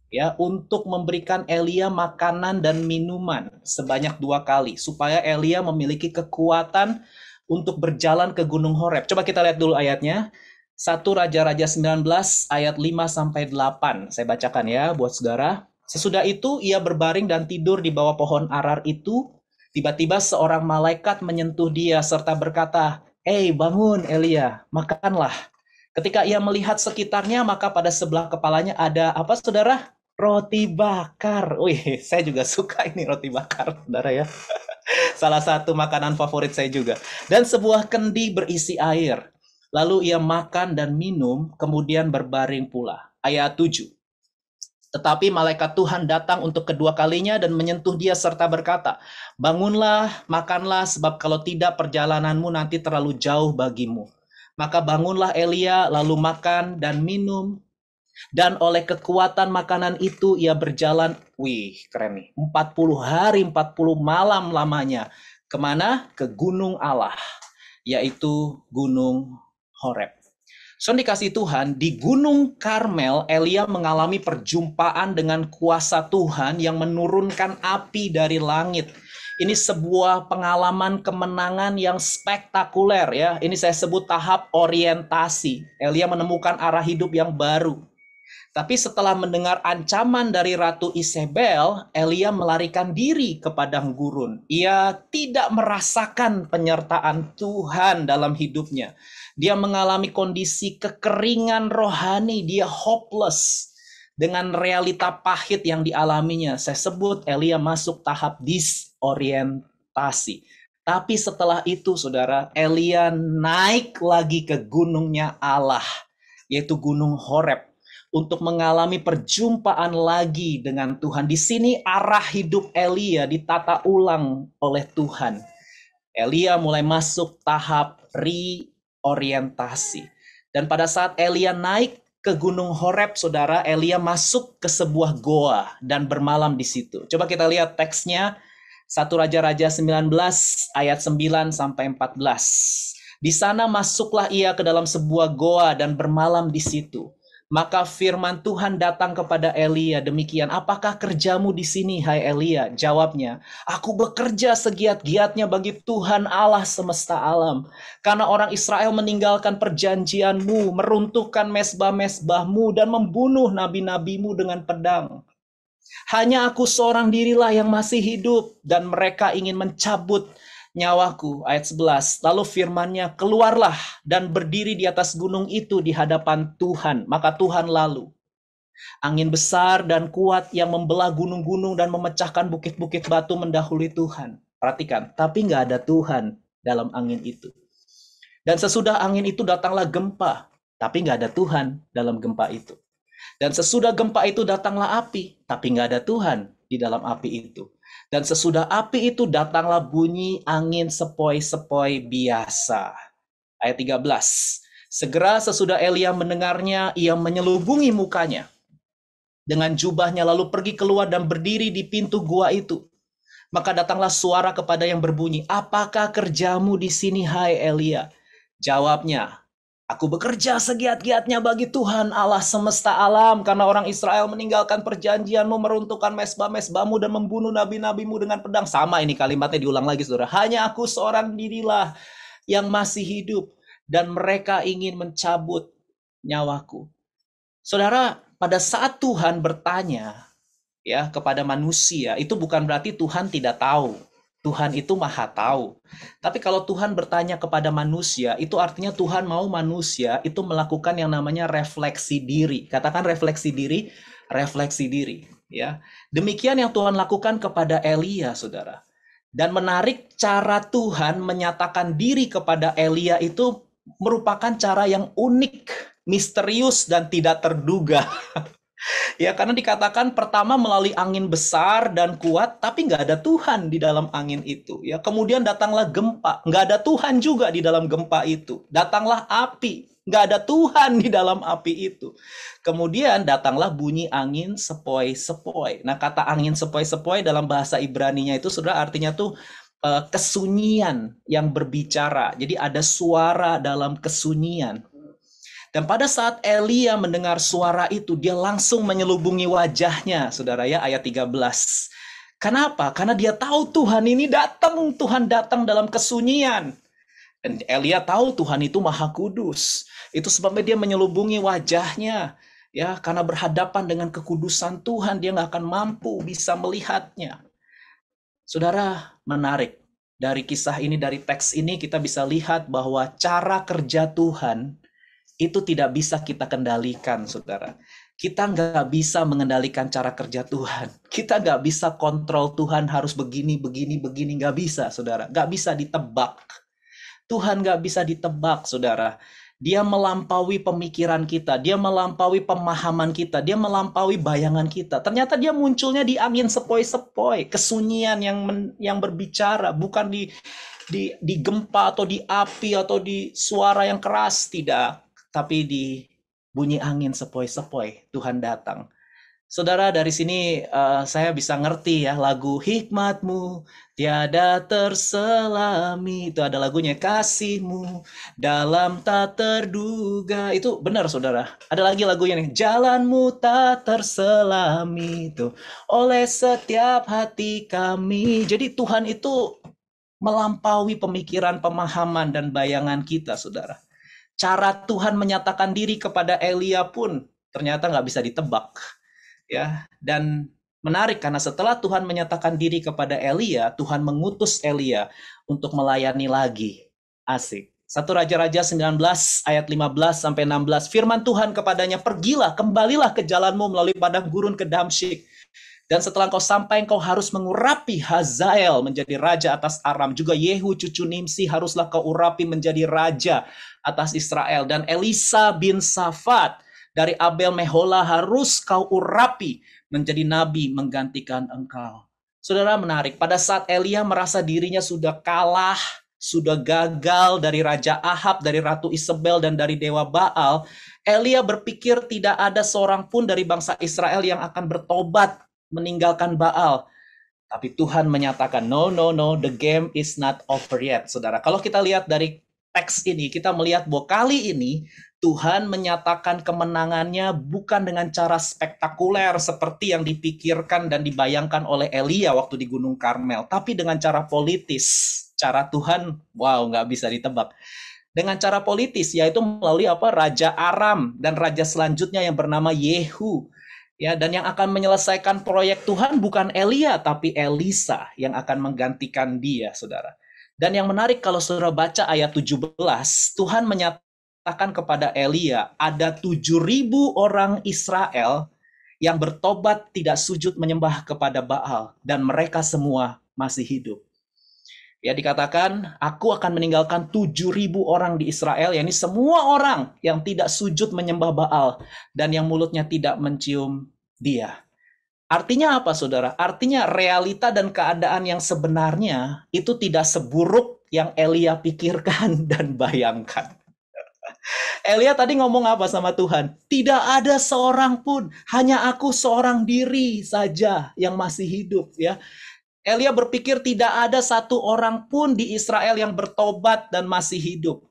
ya, untuk memberikan Elia makanan dan minuman sebanyak 2 kali, supaya Elia memiliki kekuatan untuk berjalan ke Gunung Horeb. Coba kita lihat dulu ayatnya. 1 Raja-Raja 19 ayat 5-8. Saya bacakan ya buat saudara. Sesudah itu ia berbaring dan tidur di bawah pohon arar itu. Tiba-tiba seorang malaikat menyentuh dia serta berkata, "Hei, bangun Elia, makanlah." Ketika ia melihat sekitarnya, maka pada sebelah kepalanya ada apa, saudara? Roti bakar. Wih, saya juga suka ini roti bakar, saudara ya. Salah satu makanan favorit saya juga. Dan sebuah kendi berisi air. Lalu ia makan dan minum, kemudian berbaring pula. Ayat 7. Tetapi malaikat Tuhan datang untuk kedua kalinya dan menyentuh dia serta berkata, "Bangunlah, makanlah, sebab kalau tidak perjalananmu nanti terlalu jauh bagimu." Maka bangunlah Elia, lalu makan dan minum. Dan oleh kekuatan makanan itu ia berjalan, wih keren nih, 40 hari 40 malam lamanya. Kemana? Ke gunung Allah, yaitu Gunung Horeb. So dikasih Tuhan, di Gunung Karmel, Elia mengalami perjumpaan dengan kuasa Tuhan yang menurunkan api dari langit. Ini sebuah pengalaman kemenangan yang spektakuler ya. Ini saya sebut tahap orientasi. Elia menemukan arah hidup yang baru. Tapi setelah mendengar ancaman dari Ratu Isabel, Elia melarikan diri ke padang gurun. Ia tidak merasakan penyertaan Tuhan dalam hidupnya. Dia mengalami kondisi kekeringan rohani, dia hopeless dengan realita pahit yang dialaminya. Saya sebut Elia masuk tahap disorientasi. Tapi setelah itu, saudara, Elia naik lagi ke gunungnya Allah, yaitu Gunung Horeb, untuk mengalami perjumpaan lagi dengan Tuhan. Di sini arah hidup Elia ditata ulang oleh Tuhan. Elia mulai masuk tahap reorientasi. Dan pada saat Elia naik ke Gunung Horeb, saudara, Elia masuk ke sebuah goa dan bermalam di situ. Coba kita lihat teksnya, 1 Raja-Raja 19 ayat 9-14. Di sana masuklah ia ke dalam sebuah goa dan bermalam di situ. Maka firman Tuhan datang kepada Elia demikian, "Apakah kerjamu di sini, hai Elia?" Jawabnya, "Aku bekerja segiat-giatnya bagi Tuhan Allah semesta alam. Karena orang Israel meninggalkan perjanjianmu, meruntuhkan mezbah-mezbahmu, dan membunuh nabi-nabimu dengan pedang." Hanya aku seorang dirilah yang masih hidup, dan mereka ingin mencabut nyawaku. Ayat 11. Lalu firman-Nya, keluarlah dan berdiri di atas gunung itu di hadapan Tuhan. Maka Tuhan lalu. Angin besar dan kuat yang membelah gunung-gunung dan memecahkan bukit-bukit batu mendahului Tuhan. Perhatikan, tapi nggak ada Tuhan dalam angin itu. Dan sesudah angin itu datanglah gempa, tapi nggak ada Tuhan dalam gempa itu. Dan sesudah gempa itu datanglah api, tapi nggak ada Tuhan di dalam api itu. Dan sesudah api itu datanglah bunyi angin sepoi-sepoi biasa. Ayat 13. Segera sesudah Elia mendengarnya, ia menyelubungi mukanya dengan jubahnya, lalu pergi keluar dan berdiri di pintu gua itu. Maka datanglah suara kepada yang berbunyi, apakah kerjamu di sini, hai Elia? Jawabnya, aku bekerja segiat-giatnya bagi Tuhan Allah semesta alam, karena orang Israel meninggalkan perjanjianmu, meruntuhkan mesbah-mesbahmu, dan membunuh nabi-nabimu dengan pedang. Sama ini kalimatnya diulang lagi, saudara. Hanya aku seorang dirilah yang masih hidup, dan mereka ingin mencabut nyawaku. Saudara, pada saat Tuhan bertanya ya kepada manusia, itu bukan berarti Tuhan tidak tahu. Tuhan itu maha tahu. Tapi kalau Tuhan bertanya kepada manusia, itu artinya Tuhan mau manusia itu melakukan yang namanya refleksi diri. Katakan refleksi diri, refleksi diri. Ya, demikian yang Tuhan lakukan kepada Elia, saudara. Dan menarik, cara Tuhan menyatakan diri kepada Elia itu merupakan cara yang unik, misterius, dan tidak terduga. Ya, karena dikatakan pertama melalui angin besar dan kuat, tapi nggak ada Tuhan di dalam angin itu. Ya, kemudian datanglah gempa, nggak ada Tuhan juga di dalam gempa itu. Datanglah api, nggak ada Tuhan di dalam api itu. Kemudian datanglah bunyi angin sepoi-sepoi. Nah, kata angin sepoi-sepoi dalam bahasa Ibrani-nya itu, saudara, artinya tuh kesunyian yang berbicara. Jadi ada suara dalam kesunyian. Dan pada saat Elia mendengar suara itu, dia langsung menyelubungi wajahnya, saudara ya, ayat 13. Kenapa? Karena dia tahu Tuhan ini datang, Tuhan datang dalam kesunyian. Dan Elia tahu Tuhan itu maha kudus. Itu sebabnya dia menyelubungi wajahnya. Ya, karena berhadapan dengan kekudusan Tuhan, dia nggak akan mampu bisa melihatnya. Saudara, menarik. Dari kisah ini, dari teks ini, kita bisa lihat bahwa cara kerja Tuhan itu tidak bisa kita kendalikan, saudara. Kita nggak bisa mengendalikan cara kerja Tuhan. Kita nggak bisa kontrol Tuhan harus begini, begini, begini. Nggak bisa, saudara. Nggak bisa ditebak. Tuhan nggak bisa ditebak, saudara. Dia melampaui pemikiran kita, dia melampaui pemahaman kita, dia melampaui bayangan kita. Ternyata dia munculnya di angin sepoi-sepoi, kesunyian yang berbicara, bukan di gempa atau di api atau di suara yang keras, tidak. Tapi di bunyi angin sepoi-sepoi, Tuhan datang. Saudara, dari sini saya bisa ngerti ya lagu Hikmatmu tiada terselami. Itu ada lagunya, Kasihmu dalam tak terduga. Itu benar, saudara. Ada lagi lagunya nih, Jalanmu tak terselami. Itu oleh setiap hati kami. Jadi Tuhan itu melampaui pemikiran, pemahaman, dan bayangan kita, saudara. Cara Tuhan menyatakan diri kepada Elia pun ternyata nggak bisa ditebak. Ya, dan menarik karena setelah Tuhan menyatakan diri kepada Elia, Tuhan mengutus Elia untuk melayani lagi. Asik. 1 Raja-Raja 19 ayat 15 sampai 16. Firman Tuhan kepadanya, pergilah, kembalilah ke jalanmu melalui padang gurun ke Damsyik. Dan setelah engkau sampai, engkau harus mengurapi Hazael menjadi raja atas Aram. Juga Yehu cucu Nimsi haruslah kau urapi menjadi raja atas Israel. Dan Elisa bin Safat dari Abel Mehola harus kau urapi menjadi nabi menggantikan engkau. Saudara, menarik. Pada saat Elia merasa dirinya sudah kalah, sudah gagal dari Raja Ahab, dari Ratu Isabel, dan dari Dewa Baal, Elia berpikir tidak ada seorang pun dari bangsa Israel yang akan bertobat meninggalkan Baal. Tapi Tuhan menyatakan, no, the game is not over yet, saudara. Kalau kita lihat dari teks ini, kita melihat bahwa kali ini Tuhan menyatakan kemenangannya bukan dengan cara spektakuler seperti yang dipikirkan dan dibayangkan oleh Elia waktu di Gunung Karmel, tapi dengan cara politis. Cara Tuhan, wow, nggak bisa ditebak. Dengan cara politis, yaitu melalui Raja Aram dan raja selanjutnya yang bernama Yehu. Ya, dan yang akan menyelesaikan proyek Tuhan bukan Elia, tapi Elisa yang akan menggantikan dia, saudara. Dan yang menarik kalau saudara baca ayat 17, Tuhan menyatakan kepada Elia, ada 7.000 orang Israel yang bertobat tidak sujud menyembah kepada Baal, dan mereka semua masih hidup. Ya, dikatakan, aku akan meninggalkan 7.000 orang di Israel, yakni semua orang yang tidak sujud menyembah Baal dan yang mulutnya tidak mencium dia. Artinya apa, saudara? Artinya realita dan keadaan yang sebenarnya itu tidak seburuk yang Elia pikirkan dan bayangkan. Elia tadi ngomong apa sama Tuhan? Tidak ada seorang pun, hanya aku seorang diri saja yang masih hidup, ya. Elia berpikir tidak ada satu orang pun di Israel yang bertobat dan masih hidup.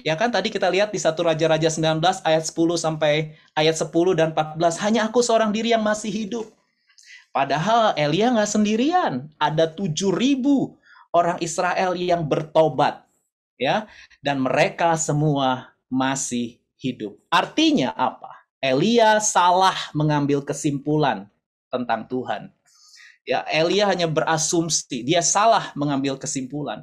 Ya kan tadi kita lihat di 1 Raja-Raja 19 ayat 10 sampai ayat 10 dan 14. Hanya aku seorang diri yang masih hidup. Padahal Elia nggak sendirian. Ada 7.000 orang Israel yang bertobat. Ya, dan mereka semua masih hidup. Artinya apa? Elia salah mengambil kesimpulan tentang Tuhan. Ya, Elia hanya berasumsi, dia salah mengambil kesimpulan.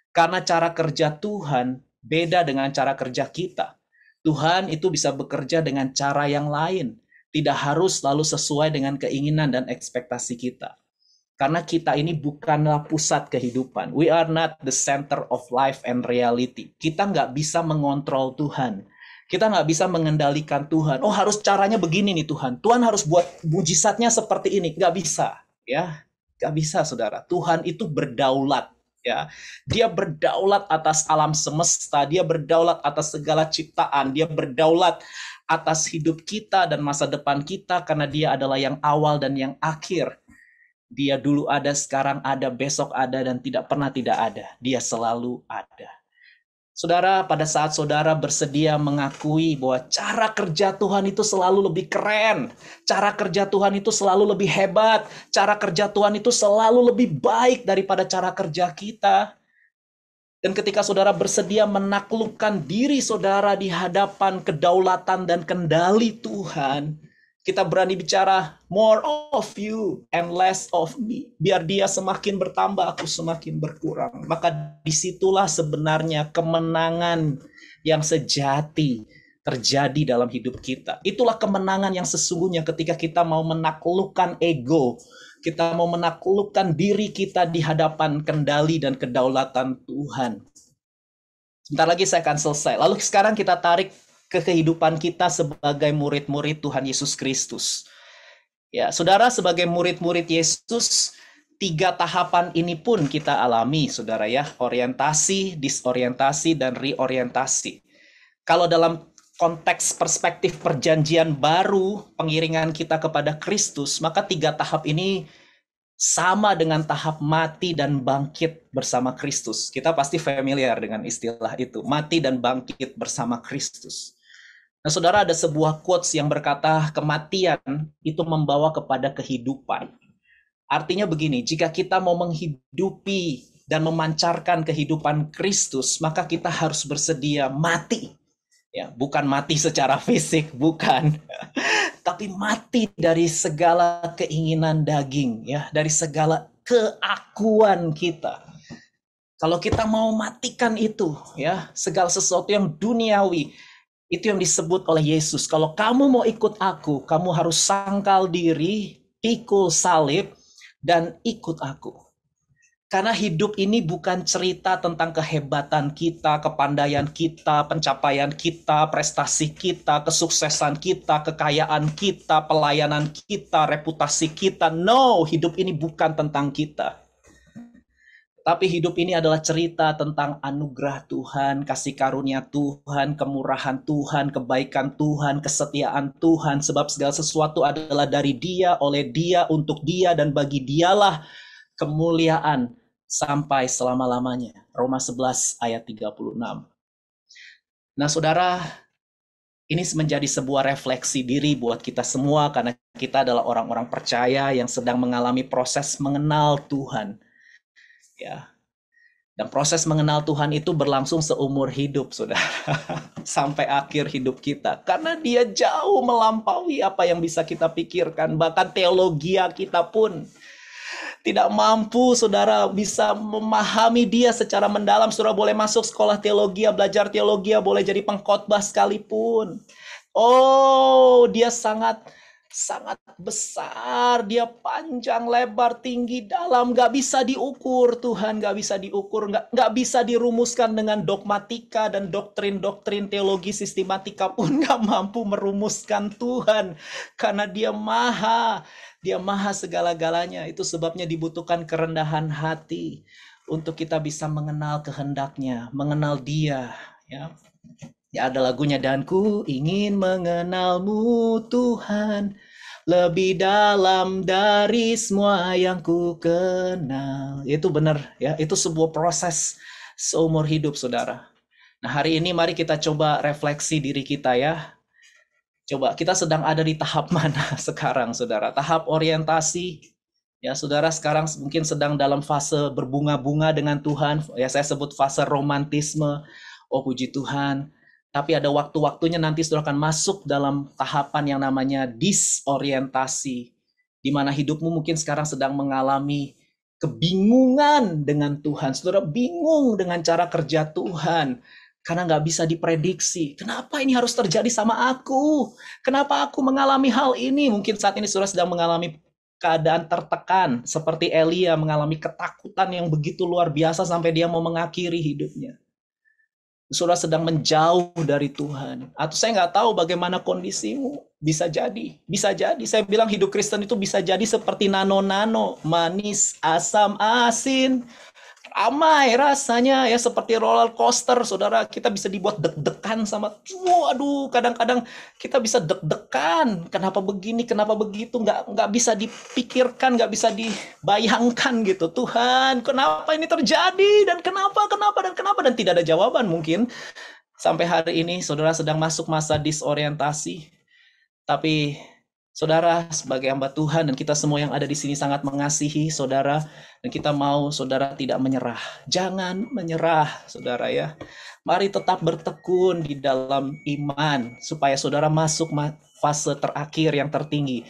Karena cara kerja Tuhan beda dengan cara kerja kita. Tuhan itu bisa bekerja dengan cara yang lain, tidak harus selalu sesuai dengan keinginan dan ekspektasi kita. Karena kita ini bukanlah pusat kehidupan. We are not the center of life and reality. Kita nggak bisa mengontrol Tuhan. Kita nggak bisa mengendalikan Tuhan. Oh, harus caranya begini nih Tuhan. Tuhan harus buat mujizatnya seperti ini. Nggak bisa. Ya, nggak bisa, saudara. Tuhan itu berdaulat, ya. Dia berdaulat atas alam semesta, dia berdaulat atas segala ciptaan, dia berdaulat atas hidup kita dan masa depan kita karena dia adalah yang awal dan yang akhir. Dia dulu ada, sekarang ada, besok ada, dan tidak pernah tidak ada. Dia selalu ada. Saudara, pada saat saudara bersedia mengakui bahwa cara kerja Tuhan itu selalu lebih keren, cara kerja Tuhan itu selalu lebih hebat, cara kerja Tuhan itu selalu lebih baik daripada cara kerja kita. Dan ketika saudara bersedia menaklukkan diri saudara di hadapan kedaulatan dan kendali Tuhan, kita berani bicara more of you and less of me. Biar dia semakin bertambah, aku semakin berkurang. Maka disitulah sebenarnya kemenangan yang sejati terjadi dalam hidup kita. Itulah kemenangan yang sesungguhnya ketika kita mau menaklukkan ego, kita mau menaklukkan diri kita di hadapan kendali dan kedaulatan Tuhan. Sebentar lagi saya akan selesai. Lalu sekarang kita tarik ke kehidupan kita sebagai murid-murid Tuhan Yesus Kristus. Ya, saudara, sebagai murid-murid Yesus, 3 tahapan ini pun kita alami, saudara ya. Orientasi, disorientasi, dan reorientasi. Kalau dalam konteks perspektif perjanjian baru, pengiringan kita kepada Kristus, maka 3 tahap ini sama dengan tahap mati dan bangkit bersama Kristus. Kita pasti familiar dengan istilah itu, mati dan bangkit bersama Kristus. Nah, saudara, ada sebuah quotes yang berkata kematian itu membawa kepada kehidupan. Artinya begini, jika kita mau menghidupi dan memancarkan kehidupan Kristus, maka kita harus bersedia mati. Ya, bukan mati secara fisik, bukan. Tapi mati dari segala keinginan daging, ya, dari segala keakuan kita. Kalau kita mau matikan itu, ya, segala sesuatu yang duniawi, itu yang disebut oleh Yesus. Kalau kamu mau ikut aku, kamu harus sangkal diri, pikul salib, dan ikut aku. Karena hidup ini bukan cerita tentang kehebatan kita, kepandaian kita, pencapaian kita, prestasi kita, kesuksesan kita, kekayaan kita, pelayanan kita, reputasi kita. No, hidup ini bukan tentang kita. Tapi hidup ini adalah cerita tentang anugerah Tuhan, kasih karunia Tuhan, kemurahan Tuhan, kebaikan Tuhan, kesetiaan Tuhan. Sebab segala sesuatu adalah dari Dia, oleh Dia, untuk Dia, dan bagi Dialah kemuliaan sampai selama-lamanya. Roma 11 ayat 36. Nah, saudara, ini menjadi sebuah refleksi diri buat kita semua karena kita adalah orang-orang percaya yang sedang mengalami proses mengenal Tuhan. Ya. Dan proses mengenal Tuhan itu berlangsung seumur hidup, saudara. Sampai akhir hidup kita. Karena dia jauh melampaui apa yang bisa kita pikirkan. Bahkan teologi kita pun tidak mampu, saudara, bisa memahami dia secara mendalam. Saudara boleh masuk sekolah teologi, belajar teologi, boleh jadi pengkhotbah sekalipun. Oh, dia sangat besar, dia panjang, lebar, tinggi, dalam, nggak bisa diukur. Tuhan nggak bisa diukur, nggak bisa dirumuskan dengan dogmatika dan doktrin-doktrin teologi sistematika pun nggak mampu merumuskan Tuhan, karena dia maha segala-galanya. Itu sebabnya dibutuhkan kerendahan hati untuk kita bisa mengenal kehendaknya, mengenal dia, ya. Ya, ada lagunya, dan ku ingin mengenalmu Tuhan lebih dalam dari semua yang ku kenal. Itu benar ya, itu sebuah proses seumur hidup, saudara. Nah, hari ini mari kita coba refleksi diri kita ya. Coba kita sedang ada di tahap mana sekarang, saudara? Tahap orientasi. Ya, saudara sekarang mungkin sedang dalam fase berbunga-bunga dengan Tuhan. Ya, saya sebut fase romantisme. Oh, puji Tuhan. Tapi ada waktu-waktunya nanti saudara akan masuk dalam tahapan yang namanya disorientasi, di mana hidupmu mungkin sekarang sedang mengalami kebingungan dengan Tuhan. Saudara bingung dengan cara kerja Tuhan, karena nggak bisa diprediksi. Kenapa ini harus terjadi sama aku? Kenapa aku mengalami hal ini? Mungkin saat ini saudara sedang mengalami keadaan tertekan, seperti Elia mengalami ketakutan yang begitu luar biasa sampai dia mau mengakhiri hidupnya. Saudara sedang menjauh dari Tuhan. Atau saya nggak tahu bagaimana kondisimu. Bisa jadi. Saya bilang hidup Kristen itu bisa jadi seperti nano-nano. Manis, asam, asin. Ramai rasanya ya, seperti roller coaster, saudara. Kita bisa dibuat deg-degan sama, waduh, kadang-kadang kita bisa deg-degan. Kenapa begini, kenapa begitu, nggak bisa dipikirkan, nggak bisa dibayangkan gitu. Tuhan, kenapa ini terjadi, dan kenapa, dan tidak ada jawaban mungkin. Sampai hari ini, saudara sedang masuk masa disorientasi. Tapi saudara sebagai hamba Tuhan dan kita semua yang ada di sini sangat mengasihi saudara, dan kita mau saudara tidak menyerah. Jangan menyerah, saudara ya. Mari tetap bertekun di dalam iman supaya saudara masuk fase terakhir yang tertinggi,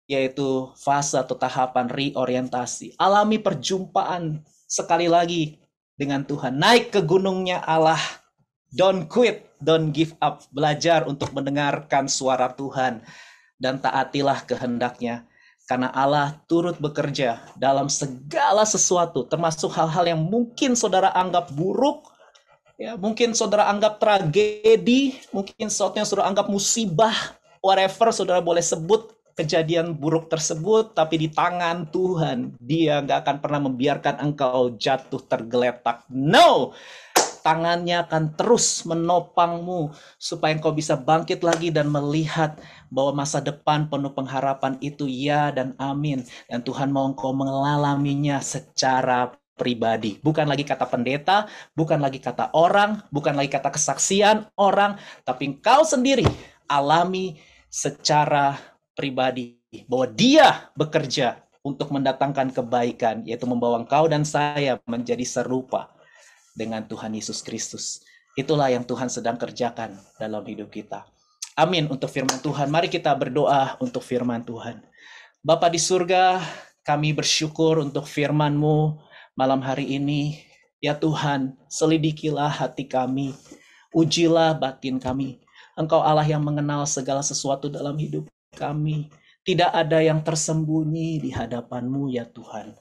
yaitu fase atau tahapan reorientasi. Alami perjumpaan sekali lagi dengan Tuhan. Naik ke gunungnya Allah. Don't quit, don't give up. Belajar untuk mendengarkan suara Tuhan dan taatilah kehendaknya, karena Allah turut bekerja dalam segala sesuatu, termasuk hal-hal yang mungkin saudara anggap buruk, ya, mungkin saudara anggap tragedi, mungkin sesuatu yang saudara anggap musibah, whatever saudara boleh sebut kejadian buruk tersebut, tapi di tangan Tuhan, Dia nggak akan pernah membiarkan engkau jatuh tergeletak. No! Tangannya akan terus menopangmu supaya engkau bisa bangkit lagi dan melihat bahwa masa depan penuh pengharapan itu ya dan amin. Dan Tuhan mau engkau mengalaminya secara pribadi. Bukan lagi kata pendeta, bukan lagi kata orang, bukan lagi kata kesaksian orang, tapi engkau sendiri alami secara pribadi bahwa Dia bekerja untuk mendatangkan kebaikan, yaitu membawa engkau dan saya menjadi serupa dengan Tuhan Yesus Kristus. Itulah yang Tuhan sedang kerjakan dalam hidup kita. Amin untuk firman Tuhan. Mari kita berdoa untuk firman Tuhan. Bapa di surga, kami bersyukur untuk firman-Mu malam hari ini. Ya Tuhan, selidikilah hati kami, ujilah batin kami. Engkau Allah yang mengenal segala sesuatu dalam hidup kami. Tidak ada yang tersembunyi di hadapan-Mu ya Tuhan.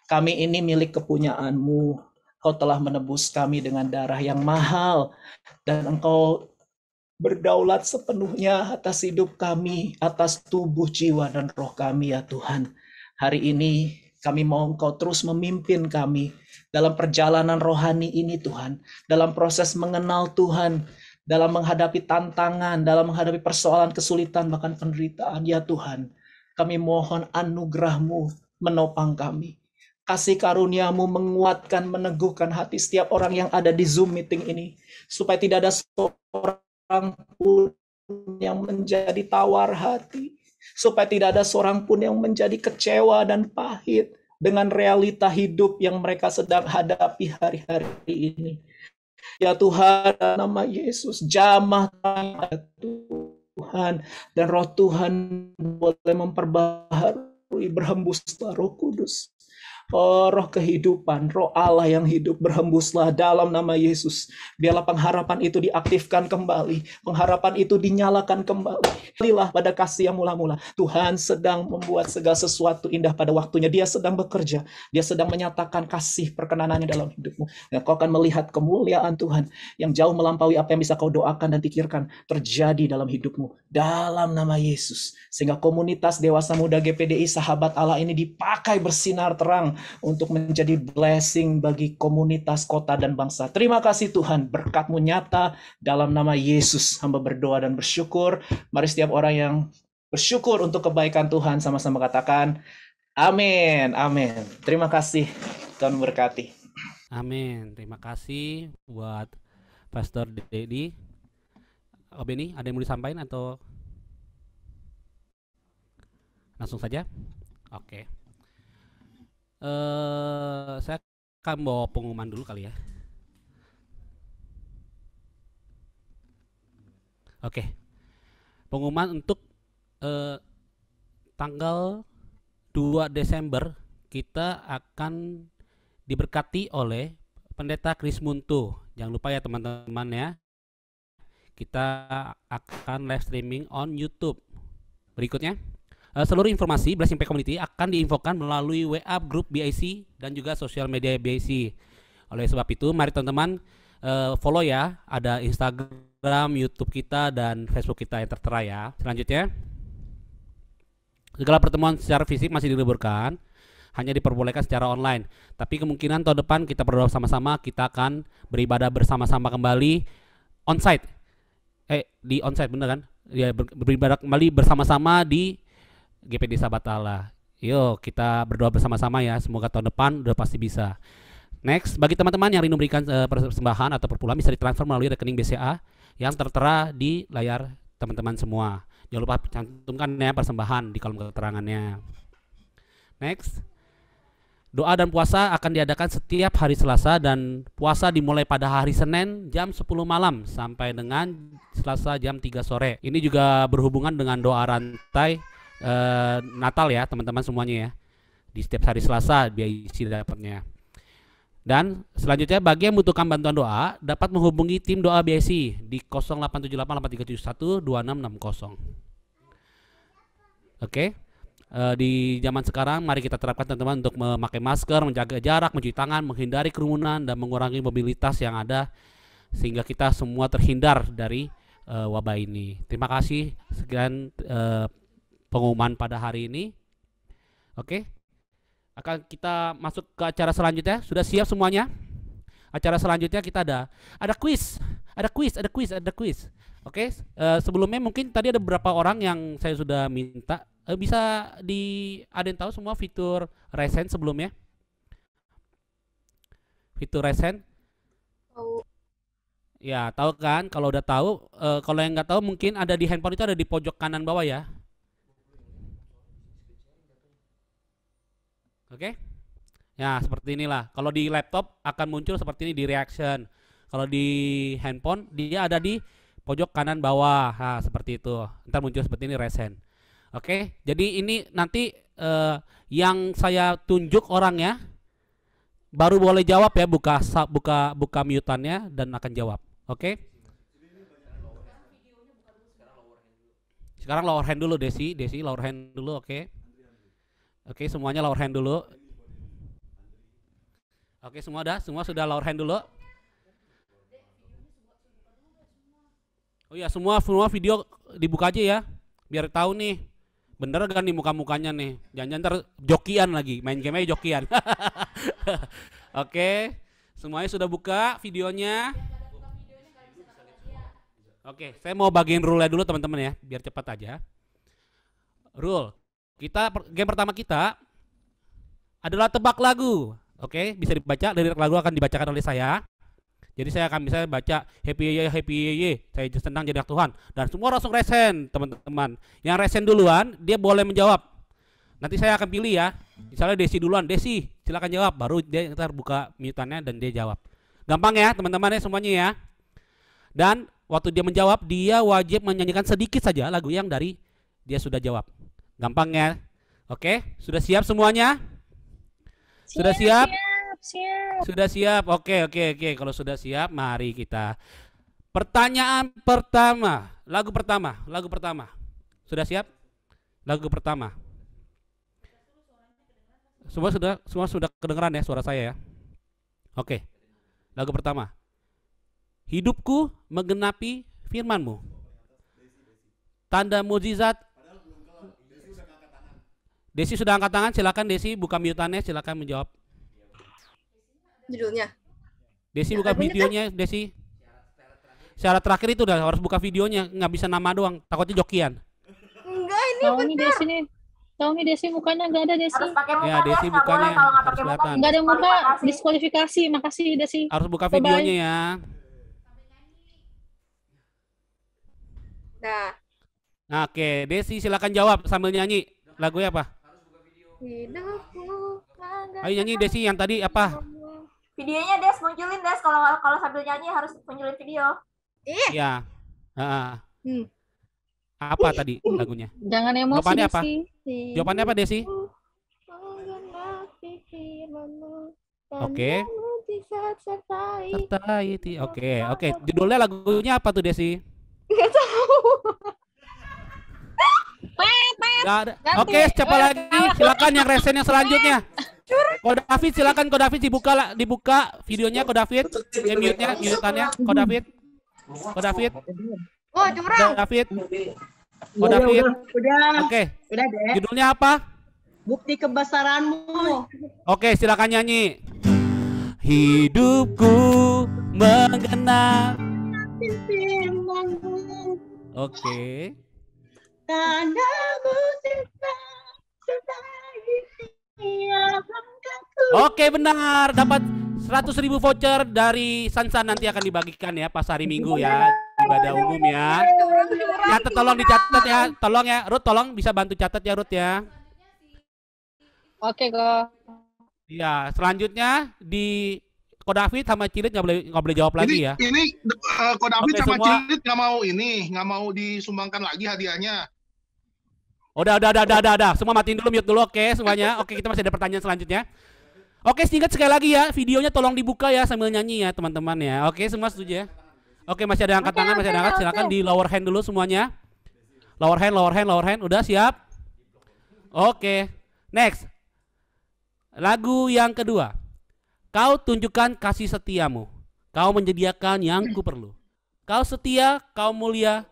Kami ini milik kepunyaan-Mu. Kau telah menebus kami dengan darah yang mahal, dan Engkau berdaulat sepenuhnya atas hidup kami, atas tubuh, jiwa, dan roh kami ya Tuhan. Hari ini kami mau Engkau terus memimpin kami dalam perjalanan rohani ini Tuhan, dalam proses mengenal Tuhan, dalam menghadapi tantangan, dalam menghadapi persoalan, kesulitan, bahkan penderitaan ya Tuhan. Kami mohon anugerah-Mu menopang kami. Kasih karunia-Mu menguatkan, meneguhkan hati setiap orang yang ada di Zoom meeting ini. Supaya tidak ada seorang pun yang menjadi tawar hati. Supaya tidak ada seorang pun yang menjadi kecewa dan pahit. dengan realita hidup yang mereka sedang hadapi hari-hari ini. Ya Tuhan, nama Yesus, jamah Tuhan, dan roh Tuhan boleh memperbaharui, berhembuslah Roh Kudus. Oh, roh kehidupan, roh Allah yang hidup, berhembuslah dalam nama Yesus. Biarlah pengharapan itu diaktifkan kembali, pengharapan itu dinyalakan kembali. Lilah pada kasih yang mula-mula. Tuhan sedang membuat segala sesuatu indah pada waktunya. Dia sedang bekerja, dia sedang menyatakan kasih perkenanannya dalam hidupmu. Dan kau akan melihat kemuliaan Tuhan yang jauh melampaui apa yang bisa kau doakan dan pikirkan terjadi dalam hidupmu. Dalam nama Yesus. Sehingga komunitas Dewasa Muda GPDI Sahabat Allah ini dipakai bersinar terang untuk menjadi blessing bagi komunitas, kota, dan bangsa. Terima kasih Tuhan, berkat-Mu nyata dalam nama Yesus. Hamba berdoa dan bersyukur. Mari setiap orang yang bersyukur untuk kebaikan Tuhan sama-sama katakan, amin, amin. Terima kasih, Tuhan memberkati. Amin. Terima kasih buat Pastor Dedi. Oh Beni, ada yang mau disampaikan atau langsung saja? Oke. Saya akan bawa pengumuman dulu kali ya. Oke. Pengumuman untuk tanggal 2 Desember kita akan diberkati oleh Pendeta Kris Muntu. Jangan lupa ya teman-teman ya. Kita akan live streaming on YouTube. Berikutnya, seluruh informasi Blessing Pay Community akan diinfokan melalui WA grup BIC dan juga sosial media BIC. Oleh sebab itu, mari teman-teman follow ya. Ada Instagram, YouTube kita, dan Facebook kita yang tertera ya. Selanjutnya, segala pertemuan secara fisik masih diliburkan, hanya diperbolehkan secara online. Tapi kemungkinan tahun depan kita berdoa sama-sama, kita akan beribadah bersama-sama kembali onsite. Di onsite bener kan? Ya, beribadah kembali bersama-sama di GPD Sahabat Allah. Yuk kita berdoa bersama-sama ya. Semoga tahun depan udah pasti bisa. Next, bagi teman-teman yang rindu memberikan persembahan atau perpuluhan bisa ditransfer melalui rekening BCA yang tertera di layar teman-teman semua. Jangan lupa cantumkan ya persembahan di kolom keterangannya. Next, doa dan puasa akan diadakan setiap hari Selasa dan puasa dimulai pada hari Senin jam 10 malam sampai dengan Selasa jam 3 sore. Ini juga berhubungan dengan doa rantai Natal ya teman-teman semuanya ya. Di setiap hari Selasa biaya isi dapatnya. Dan selanjutnya bagi yang membutuhkan bantuan doa dapat menghubungi tim doa BIC di 087883712660. Oke. Di zaman sekarang mari kita terapkan teman-teman untuk memakai masker, menjaga jarak, mencuci tangan, menghindari kerumunan dan mengurangi mobilitas yang ada sehingga kita semua terhindar dari wabah ini. Terima kasih. Sekian pengumuman pada hari ini. Oke. Akan kita masuk ke acara selanjutnya. Sudah siap semuanya? Acara selanjutnya kita ada quiz. Ada quiz. Oke. Sebelumnya mungkin tadi ada beberapa orang yang saya sudah minta bisa ada yang tahu semua fitur Resen sebelumnya? Fitur Resen? Tahu. Ya, tahu kan? Kalau udah tahu, kalau yang nggak tahu mungkin ada di handphone itu ada di pojok kanan bawah ya. Oke? Ya, seperti inilah. Kalau di laptop akan muncul seperti ini di reaction. Kalau di handphone dia ada di pojok kanan bawah. Nah, seperti itu. Ntar muncul seperti ini Resen. Oke, jadi ini nanti yang saya tunjuk orangnya baru boleh jawab ya, buka mute-annya dan akan jawab. Oke? Sekarang lower hand dulu Desi lower hand dulu, oke? Oke, semuanya lower hand dulu. Oke, semua sudah lower hand dulu. Oh ya, semua video dibuka aja ya, biar tahu nih. Bener kan nih muka-mukanya nih. Jangan ntar jokian lagi, main game aja jokian. Oke, semuanya sudah buka videonya. Oke, saya mau bagiin rule-nya dulu teman-teman ya, biar cepat aja. Rule, game pertama kita adalah tebak lagu. Oke, bisa dibaca, lirik lagu akan dibacakan oleh saya. Jadi saya akan bisa baca happy ye, saya senang jadi anak Tuhan. Dan semua langsung resen teman-teman. Yang resen duluan dia boleh menjawab. Nanti saya akan pilih ya. Misalnya Desi duluan. Desi, silakan jawab. Baru dia ntar buka mute-nya dan dia jawab. Gampang ya teman-teman ya semuanya ya. Dan waktu dia menjawab, dia wajib menyanyikan sedikit saja lagu yang dari dia sudah jawab. Gampang ya. Oke, sudah siap semuanya? Sudah siap? Siap. Sudah siap. Oke. Kalau sudah siap, mari kita. Pertanyaan pertama, lagu pertama. Sudah siap? Lagu pertama. Semua sudah kedengeran ya suara saya ya. Oke. Lagu pertama. Hidupku menggenapi firman-Mu. Tanda mukjizat. Desi sudah angkat tangan, silakan Desi buka mute-nya, silakan menjawab. Judulnya. Desi buka videonya, Desi. Syarat terakhir itu udah harus buka videonya, nggak bisa nama doang, takutnya jokian. Enggak, ini Tahu nih Desi nih. Tahu nih Desi mukanya nggak ada Desi. Harus pakai muka Ya, Desi Des, nggak bukannya boleh kalau nggak harus pakai muka. kelihatan. Nggak ada muka, Diskualifikasi. diskualifikasi. Makasih Desi. Harus buka Bye-bye. videonya ya. Nah, Nah, oke, Desi silakan jawab sambil nyanyi. Lagunya apa? hidupku Ayo nyanyi Desi yang tadi apa? Videonya Des munculin Des, kalau sambil nyanyi harus munculin video. Ya. Ah, Hmm. apa tadi lagunya? Jangan emosi Jawabannya apa? Desi. Jawabannya apa Desi? Oke. Sertai. Oke. Judulnya lagunya apa tuh Desi? Nggak tahu. Nggak ada. Ganti. Oke, siapa lagi? Silakan yang resen yang selanjutnya. Ko David silakan Ko David dibuka videonya Ko David. Mute-nya. Ko David. Oh, curang. David. Ko Udah, David. udah, Oke. udah deh. Judulnya apa? Bukti kebesaranmu. Oke, silakan nyanyi. Hidupku menggenap. Firman-Mu, Oke. tanda mukjizat sertai tiap langkahku. Oke, benar. Dapat 100.000 voucher dari Sansan, nanti akan dibagikan ya pas hari Minggu ya, ibadah umum ya. Catat, tolong dicatat ya. Tolong ya, Ruth, tolong bisa bantu catat ya Ruth ya. Oke kok. Iya, selanjutnya di Ko David sama Cilit nggak boleh jawab lagi ya. Ini Ko David Oke, sama semua. Cilit nggak mau disumbangkan lagi hadiahnya. Udah. Semua matiin dulu, mute dulu, oke semuanya. Oke, kita masih ada pertanyaan selanjutnya. Oke, singkat sekali lagi ya, videonya tolong dibuka ya sambil nyanyi ya teman-teman ya. Oke, semua setuju ya? Oke, masih ada angkat tangan, masih ada angkat. Silakan di lower hand dulu semuanya. Lower hand. Udah siap? Oke, next. Lagu yang kedua. Kau tunjukkan kasih setiamu. Kau menyediakan yang ku perlu. Kau setia, kau mulia.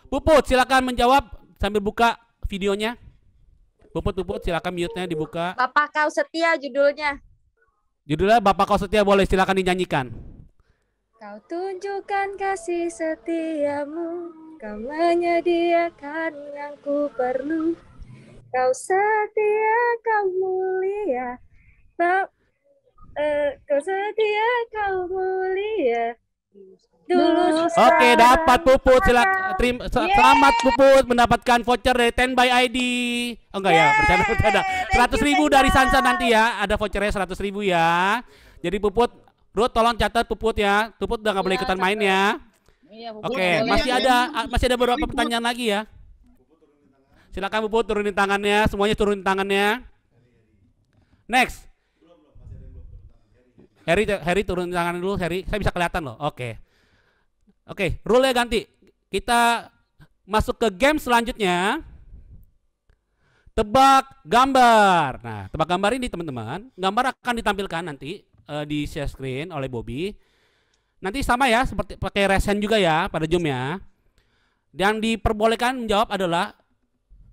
Puput, silakan menjawab sambil buka videonya. Puput, silakan mute-nya dibuka. Bapak kau setia judulnya. Judulnya Bapak Kau Setia, boleh silakan dinyanyikan. Kau tunjukkan kasih setiamu, kau menyediakan yang ku perlu. Kau setia, kau mulia. Kau setia, kau mulia. Dulu Oke, dapat Puput. Selamat Puput mendapatkan voucher dari 10 by ID. Oh enggak ya, bercanda. 100.000 dari Sansa nanti ya. Ada vouchernya 100.000 ya. Jadi Puput, Ruth tolong catat Puput ya. Puput udah nggak boleh ikutan main ya. Iya, Oke, masih ada beberapa pertanyaan lagi ya. Silakan Puput turunin tangannya, semuanya turunin tangannya. Next. Harry turunin tangan dulu, Harry. Saya bisa kelihatan loh. Oke, rule-nya ganti. Kita masuk ke game selanjutnya. Tebak gambar. Nah, tebak gambar ini teman-teman, gambar akan ditampilkan nanti di share screen oleh Bobby. Nanti sama ya, seperti pakai resen juga ya pada Zoom ya. Dan diperbolehkan menjawab adalah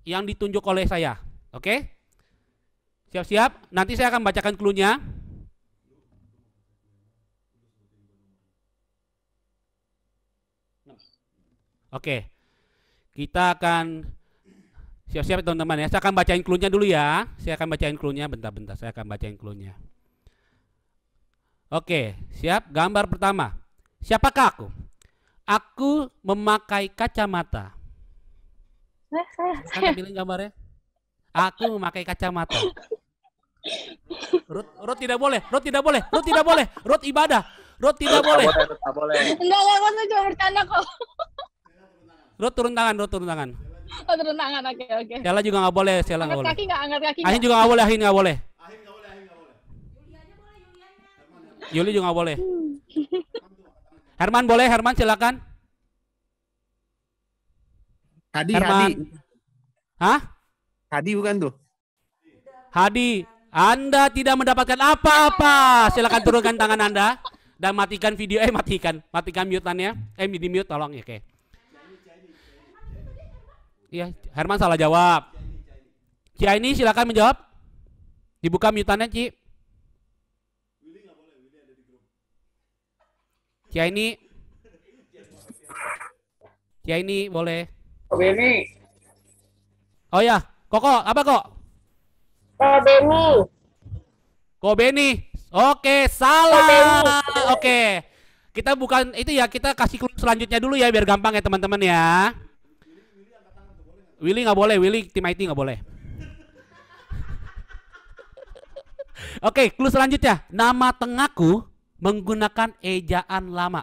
yang ditunjuk oleh saya. Oke? Siap-siap. Nanti saya akan bacakan clue-nya. Oke. Kita akan siap-siap teman-teman ya. Saya akan bacain clue-nya dulu ya. Bentar. Saya akan bacain clue-nya. Oke, siap. Gambar pertama. Siapakah aku? Aku memakai kacamata. Saya pilih gambarnya. Aku memakai kacamata. Rut tidak boleh, Rut tidak boleh, Rut tidak boleh, Rut ibadah, Rut tidak boleh. Enggak, aku cuma bercanda kok. Rut turun tangan, Rut turun tangan. Oh, turun tangan, oke. Sheila juga nggak boleh, Sheila nggak Angkat boleh. kaki nggak, angkat kaki Ahin nggak? juga nggak boleh, Ahin nggak boleh. Yuli juga nggak boleh. Herman boleh, Herman silakan. Hadi, Herman. Hah? Hadi bukan tuh? Hadi, Anda tidak mendapatkan apa-apa. Silakan turunkan tangan Anda dan matikan video. Matikan mute-annya. Di mute tolong ya, oke. Iya, Herman salah jawab. Ci ini silakan menjawab. Dibuka mute-annya, Ci. Ci ini boleh. Oh ya, Koko, apa kok? Beni. Oke, salah. Oke. Kita bukan itu ya, kita kasih clue selanjutnya dulu ya biar gampang ya teman-teman ya. Willy nggak boleh, Willy tim IT nggak boleh. Oke, clue selanjutnya. Nama tengahku menggunakan ejaan lama.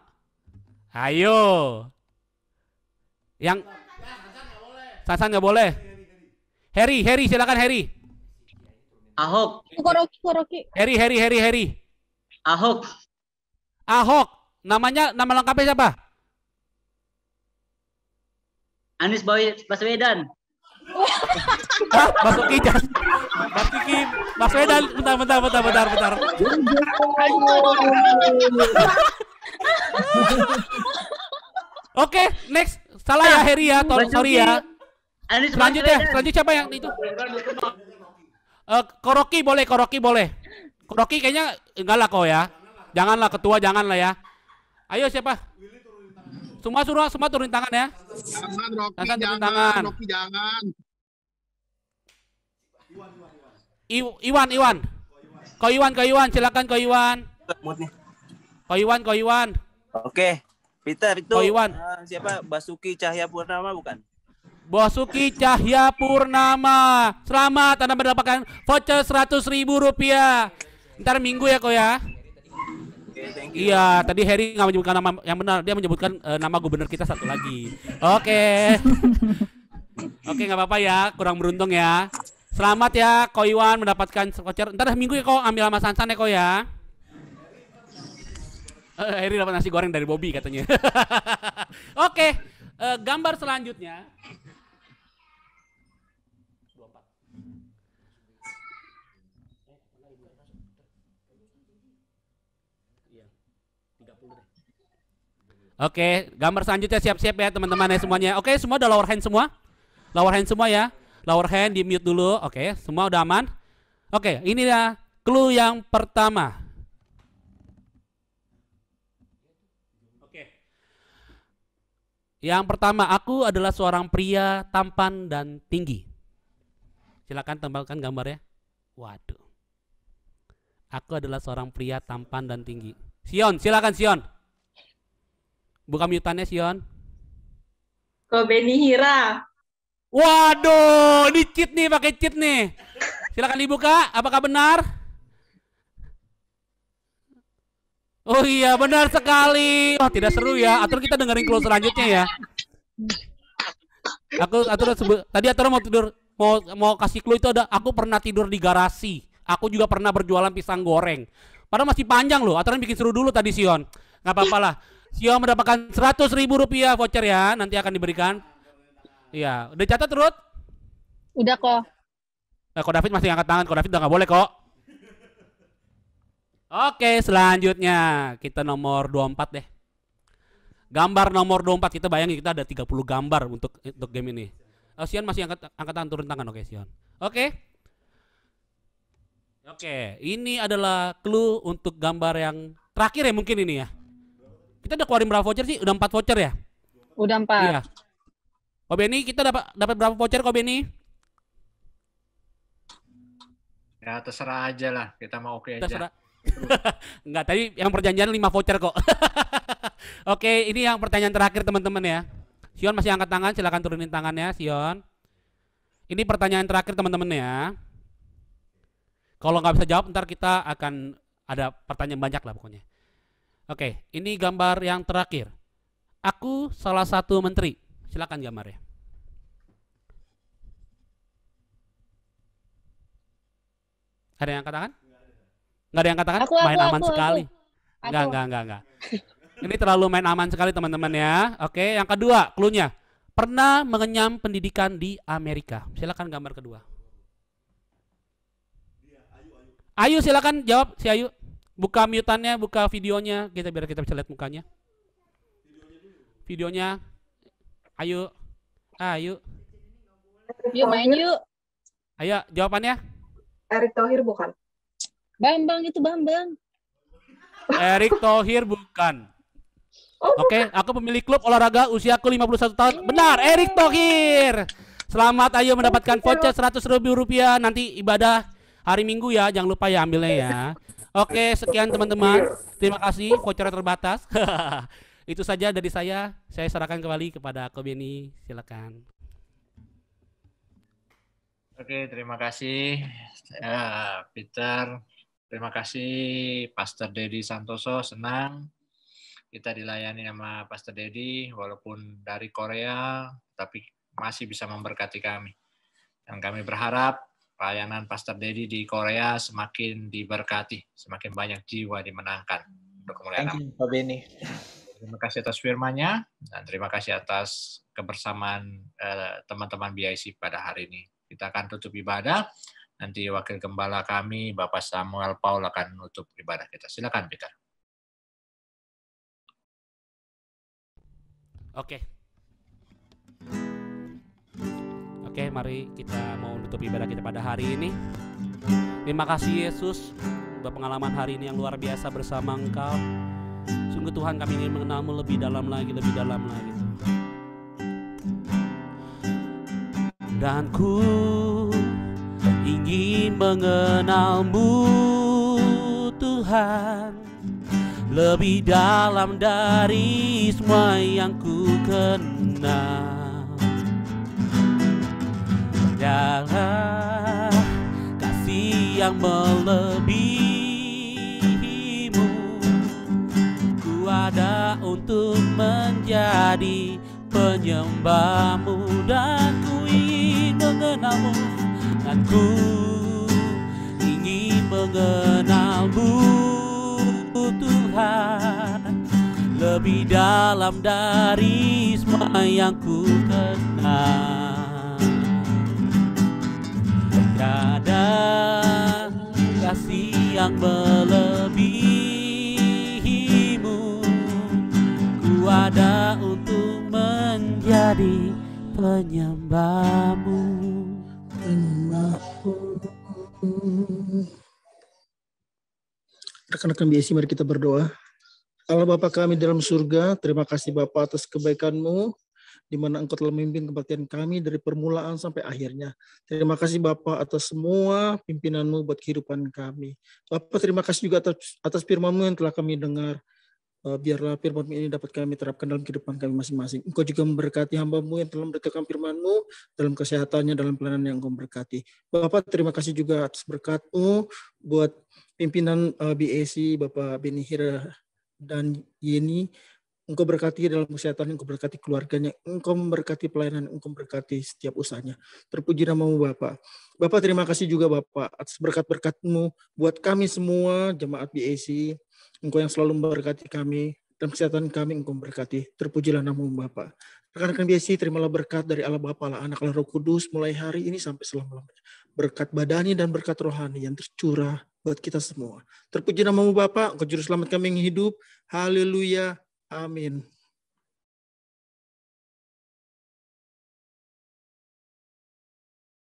Ayo. Yang Sansan nggak boleh. Harry silakan Harry. Ahok. Koroki. Harry. Ahok. Nama lengkapnya siapa? Anies Baswedan. Baswedan. Bentar. Oke, next. Salah ya Harry ya, sorry ya. Anies Selanjutnya siapa yang itu? Koroki boleh. Koroki kayaknya enggak lah kok ya. Janganlah ketua, janganlah ya. Ayo siapa? Semua turun tangan ya. Jangan, Rocky jangan. Iwan. Ko Iwan, silakan Ko Iwan. Ko Iwan. Oke, Peter itu Ko Iwan. siapa? Basuki Cahayapurnama bukan? Basuki Cahayapurnama. Selamat Anda mendapatkan voucher Rp100.000. Ntar minggu ya kok ya. Iya, tadi Harry nggak menyebutkan nama yang benar, dia menyebutkan nama gubernur kita satu lagi. Oke, nggak apa-apa ya, kurang beruntung ya. Selamat ya, Ko Iwan mendapatkan voucher. Ntar minggu ya kok, ambil sama Sansan ya kok ya. Harry dapat nasi goreng dari Bobby katanya. Oke, gambar selanjutnya. Oke, gambar selanjutnya siap-siap ya teman-teman ya semuanya. Oke, semua udah lower hand semua? Lower hand semua ya. Lower hand di mute dulu. Oke, semua udah aman? Oke, ini ya clue yang pertama. Oke. Yang pertama, aku adalah seorang pria tampan dan tinggi. Silakan tempelkan gambarnya. Waduh. Aku adalah seorang pria tampan dan tinggi. Sion, silakan Sion. Buka mute-annya Sion. Ko Beni Hira. Waduh, ini cheat nih, pakai cheat nih. Silakan dibuka, apakah benar? Oh iya, benar sekali. Oh, tidak seru ya. Atur kita dengerin clue selanjutnya ya. Tadi Atur mau tidur, mau kasih clue itu ada. Aku pernah tidur di garasi. Aku juga pernah berjualan pisang goreng. Padahal masih panjang loh. Aturan bikin seru dulu tadi Sion. Nggak apa-apa lah. Sion mendapatkan Rp100.000 voucher ya. Nanti akan diberikan. Iya, udah catat Ruth? Udah kok. Kok David masih angkat tangan. Kok David udah nggak boleh kok. Oke, selanjutnya kita nomor 24 deh. Gambar nomor 24, kita bayangin kita ada 30 gambar untuk game ini. Sion masih angkat tangan, turun tangan. Oke, Sion. Oke, ini adalah clue untuk gambar yang terakhir ya mungkin ini ya. Kita udah keluarin berapa voucher sih? Udah 4 voucher ya? Udah 4. Iya. Ko Beni, kita dapat berapa voucher Ko Beni? Ya terserah aja lah, kita mau oke aja. Terserah. Enggak, tadi yang perjanjian 5 voucher kok. Oke, ini yang pertanyaan terakhir teman-teman ya. Sion masih angkat tangan, silakan turunin tangannya Sion. Ini pertanyaan terakhir teman-teman ya. Kalau nggak bisa jawab, ntar kita akan ada pertanyaan banyak lah pokoknya. Oke, ini gambar yang terakhir. Aku salah satu menteri. Silakan gambarnya. Ada yang katakan? Nggak ada yang katakan? Main aman sekali. Enggak. Ini terlalu main aman sekali teman-teman ya. Oke, yang kedua, clue-nya. Pernah mengenyam pendidikan di Amerika. Silakan gambar kedua. Ayu silakan jawab si Ayu. Buka mute-annya, buka videonya, biar kita bisa lihat mukanya. Videonya. Ayo. Yuk main yuk. Ayo jawabannya. Erick Thohir bukan. Bambang itu Bambang. Erick Thohir bukan. Oke, aku pemilik klub olahraga usiaku 51 tahun. Benar, Erick Thohir. Selamat Ayu mendapatkan voucher 100.000 rupiah nanti ibadah hari Minggu ya, jangan lupa ya ambilnya ya. Oke, sekian teman-teman. Terima kasih, voucher terbatas. Itu saja dari saya serahkan kembali kepada Ko Beni, silakan. Oke, terima kasih Peter. Terima kasih Pastor Dedi Santoso, senang kita dilayani sama Pastor Dedi walaupun dari Korea, tapi masih bisa memberkati kami. Dan kami berharap pelayanan Pastor Dedi di Korea semakin diberkati, semakin banyak jiwa dimenangkan untuk kemuliaan nama. Pak Beni. Terima kasih atas firman-Nya dan terima kasih atas kebersamaan teman-teman BIC pada hari ini. Kita akan tutup ibadah. Nanti wakil gembala kami, Bapak Samuel Paul akan menutup ibadah kita. Silakan, Peter. Oke, mari kita mau menutup ibadah kita pada hari ini. Terima kasih Yesus buat pengalaman hari ini yang luar biasa bersama Engkau. Sungguh Tuhan, kami ingin mengenal-Mu lebih dalam lagi. Dan ku ingin mengenal-Mu Tuhan lebih dalam dari semua yang ku kenal. Dalam kasih yang melebihi-Mu, ku ada untuk menjadi penyembah-Mu dan ku ingin mengenal-Mu. Dan ku ingin mengenal-Mu Tuhan lebih dalam dari semua yang ku kenal. Tiada kasih yang melebihi-Mu, ku ada untuk menjadi penyembah-Mu. Rekan-rekan BIC, mari kita berdoa. Allah Bapa kami dalam surga, terima kasih Bapa atas kebaikan-Mu, di mana Engkau telah memimpin kebaktian kami dari permulaan sampai akhirnya. Terima kasih Bapa atas semua pimpinan-Mu buat kehidupan kami. Bapa, terima kasih juga atas firman-Mu yang telah kami dengar. Biarlah firman-Mu ini dapat kami terapkan dalam kehidupan kami masing-masing. Engkau juga memberkati hamba-Mu yang telah memberitakan firman-Mu dalam kesehatannya, dalam pelayanan yang Engkau berkati. Bapak, terima kasih juga atas berkat-Mu buat pimpinan BAC, Bapak Beni Hira dan Yeni. Engkau berkati dalam kesehatan, Engkau berkati keluarganya, Engkau memberkati pelayanan, Engkau memberkati setiap usahanya. Terpuji nama-Mu Bapak. Bapak, terima kasih juga Bapak atas berkat-berkat-Mu buat kami semua, jemaat BAC. Engkau yang selalu memberkati kami, dalam kesehatan kami Engkau memberkati. Terpujilah nama-Mu Bapa. Rekan-rekan BIC, terimalah berkat dari Allah Bapa, Allah Anak, Allah Roh Kudus, mulai hari ini sampai selama-lamanya. Berkat badani dan berkat rohani yang tercurah buat kita semua. Terpuji nama-Mu Bapa, Engkau juru selamat kami yang hidup. Haleluya. Amin.